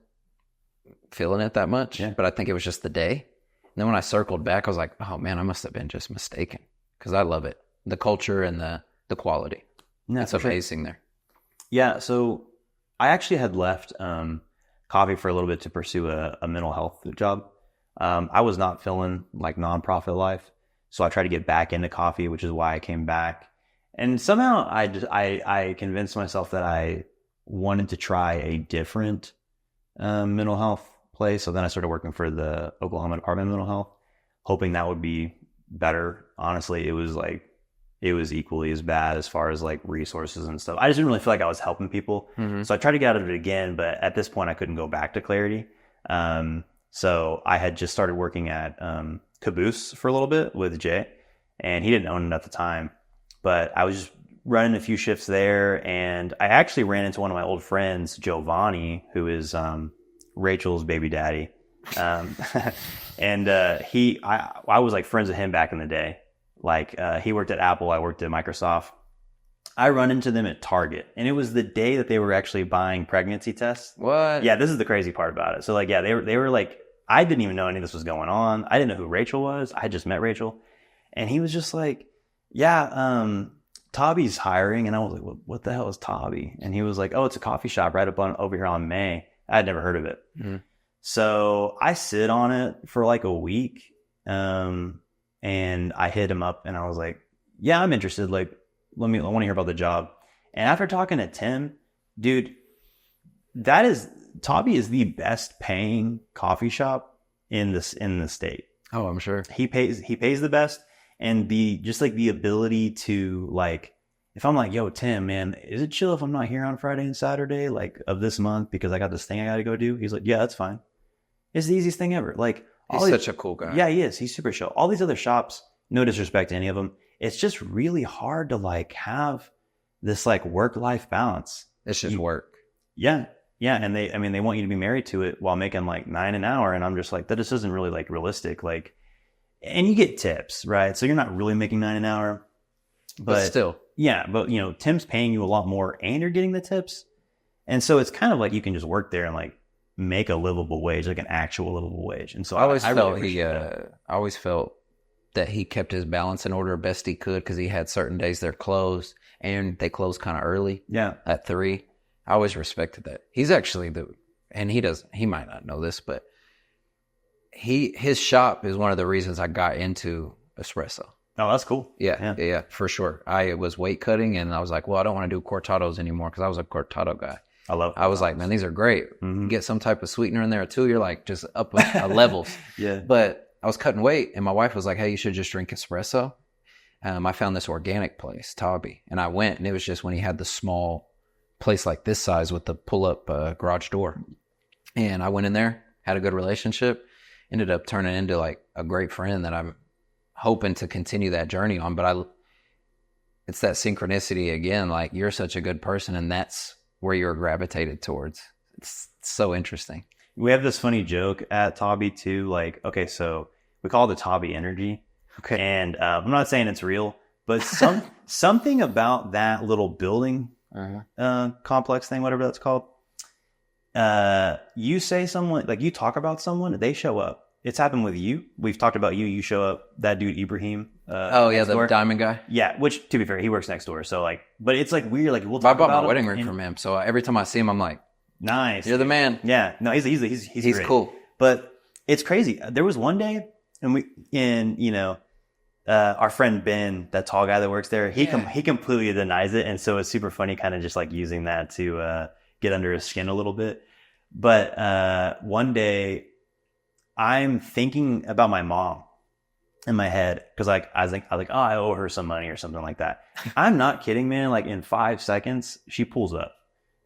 feeling it that much, but I think it was just the day. And then when I circled back, I was like, oh man, I must have been just mistaken, because I love it. The culture and the quality. Yeah, it's amazing there. Yeah. So I actually had left coffee for a little bit to pursue a mental health job. I was not feeling like nonprofit life. So I tried to get back into coffee, which is why I came back. And somehow I convinced myself that I wanted to try a different mental health place. So then I started working for the Oklahoma Department of Mental Health, hoping that would be better. Honestly, it was equally as bad as far as like resources and stuff. I just didn't really feel like I was helping people. So I tried to get out of it again, but at this point I couldn't go back to Clarity. So I had just started working at Caboose for a little bit with Jay, and he didn't own it at the time, but I was just running a few shifts there. And I actually ran into one of my old friends, Giovanni, who is Rachel's baby daddy. And I was like friends with him back in the day. Like he worked at Apple, I worked at Microsoft. I run into them at Target, and it was the day that they were actually buying pregnancy tests. What? Yeah, this is the crazy part about it. So like, yeah, they were like, I didn't even know any of this was going on. I didn't know who Rachel was. I had just met Rachel, and he was just like, yeah, Tabi's hiring. And I was like, what the hell is Tabi? And he was like, oh, it's a coffee shop right over here on May. I had never heard of it. So I sit on it for like a week. And I hit him up and I was like, yeah, I'm interested. Like, I want to hear about the job. And after talking to Tim, dude, Tabi is the best paying coffee shop in the state. Oh, I'm sure. He pays the best. And the ability to like, if I'm like, yo, Tim, man, is it chill if I'm not here on Friday and Saturday, like of this month, because I got this thing I got to go do? He's like, yeah, that's fine. It's the easiest thing ever. Like, he's such a cool guy. Yeah, he is. He's super chill. All these other shops, no disrespect to any of them, it's just really hard to like have this like work-life balance. It's just work. Yeah. And they want you to be married to it while making like $9 an hour. And I'm just like, that just isn't really like realistic. Like, and you get tips, right? So you're not really making $9 an hour, but still, yeah, but you know, Tim's paying you a lot more and you're getting the tips. And so it's kind of like you can just work there and like make a livable wage, like an actual livable wage. And so I always I felt really he, appreciate I always felt that he kept his balance in order best he could because he had certain days they're closed and they close kind of early. Yeah. At 3. I always respected that. He's actually and he might not know this, but his shop is one of the reasons I got into espresso. Oh, that's cool. Yeah, for sure. I was weight cutting and I was like, well, I don't want to do cortados anymore because I was a cortado guy. I was like, man, these are great. You get some type of sweetener in there too. You're like just up levels. Yeah. But I was cutting weight and my wife was like, hey, you should just drink espresso. I found this organic place, Tabi, and I went and it was just when he had the small place like this size with the pull-up garage door. And I went in there, had a good relationship, ended up turning into like a great friend that I'm hoping to continue that journey on. But it's that synchronicity again, like you're such a good person and that's where you're gravitated towards. It's so interesting. We have this funny joke at Tabi too. Like, okay, so we call it the Tabi energy. Okay. And I'm not saying it's real, but something about that little building complex thing, whatever that's called. You say someone, like you talk about someone, they show up. It's happened with you. We've talked about you. You show up. That dude Ibrahim. The diamond guy. Yeah, which to be fair, he works next door. So like, but it's like weird. Like we'll I talk bought about my wedding ring from him, so every time I see him, I'm like, nice. You're the man. Yeah, no, he's great. Cool. But it's crazy. There was one day, and our friend Ben, that tall guy that works there, he completely denies it, and so it's super funny, kind of just like using that to get under his skin a little bit. But one day, I'm thinking about my mom in my head because like I was like, oh, I owe her some money or something like that. I'm not kidding, man. Like in 5 seconds, she pulls up,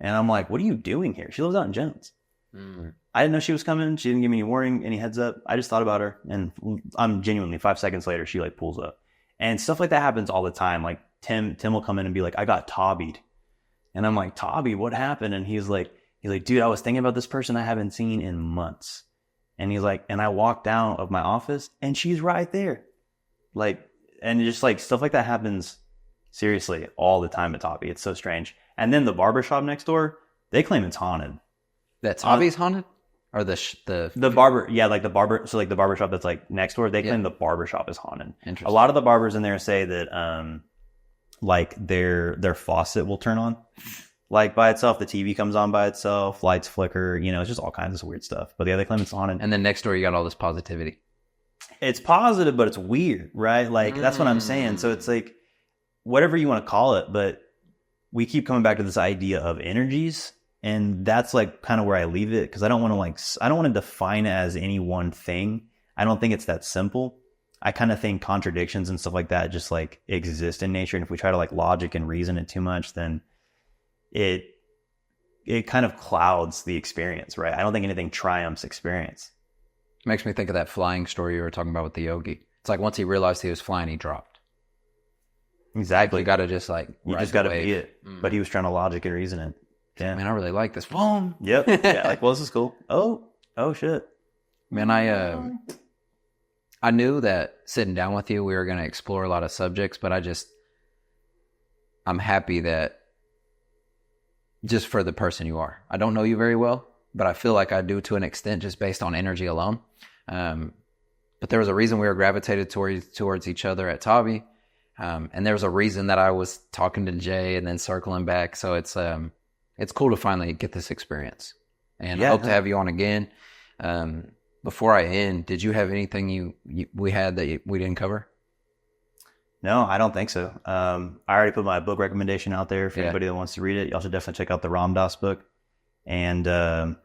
and I'm like, "What are you doing here?" She lives out in Jones. I didn't know she was coming. She didn't give me any warning, any heads up. I just thought about her, and I'm genuinely 5 seconds later, she like pulls up, and stuff like that happens all the time. Like Tim will come in and be like, "I got Tabi'd," and I'm like, "Tabi, what happened?" And he's like, "Dude, I was thinking about this person I haven't seen in months." And he's like, and I walked down of my office and she's right there. Like, and just like stuff like that happens seriously all the time at Tabi. It's so strange. And then the barbershop next door, they claim it's haunted. That Tabi's haunted? Or the barber, yeah, like the barber. So like the barbershop that's like next door, they claim the barbershop is haunted. Interesting. A lot of the barbers in there say that, like their faucet will turn on. Like by itself, the TV comes on by itself, lights flicker, it's just all kinds of weird stuff. But the other claim it's haunted. And then next door, you got all this positivity. It's positive, but it's weird, right? Like that's what I'm saying. So it's like whatever you want to call it, but we keep coming back to this idea of energies, and that's like kind of where I leave it because I don't want to define it as any one thing. I don't think it's that simple. I kind of think contradictions and stuff like that just like exist in nature, and if we try to like logic and reason it too much, then it kind of clouds the experience, right? I don't think anything triumphs experience. Makes me think of that flying story you were talking about with the yogi. It's like once he realized he was flying, he dropped. Exactly. You got to just like you just got to be it. But he was trying to logic and reason it. Yeah. Man, I really like this. Boom. Yep. Yeah. Like, well, this is cool. Oh shit. Man, I knew that sitting down with you, we were going to explore a lot of subjects, but I'm happy that just for the person you are. I don't know you very well, but I feel like I do to an extent just based on energy alone. But there was a reason we were gravitated towards each other at Tabi. And there was a reason that I was talking to Jay and then circling back. So it's cool to finally get this experience. And I hope to have you on again. Before I end, did you have anything we had that we didn't cover? No, I don't think so. I already put my book recommendation out there for anybody that wants to read it. Y'all should definitely check out the Ram Dass book. And I'm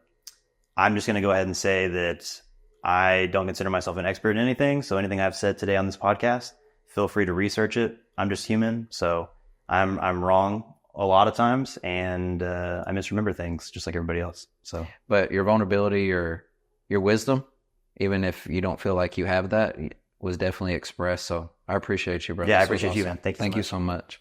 just going to go ahead and say that I don't consider myself an expert in anything. So anything I've said today on this podcast, feel free to research it. I'm just human. So I'm wrong a lot of times, and I misremember things just like everybody else. So, but your vulnerability, your wisdom, even if you don't feel like you have that, was definitely expressed. So I appreciate you, brother. Yeah, I appreciate you, man. Thank you so much.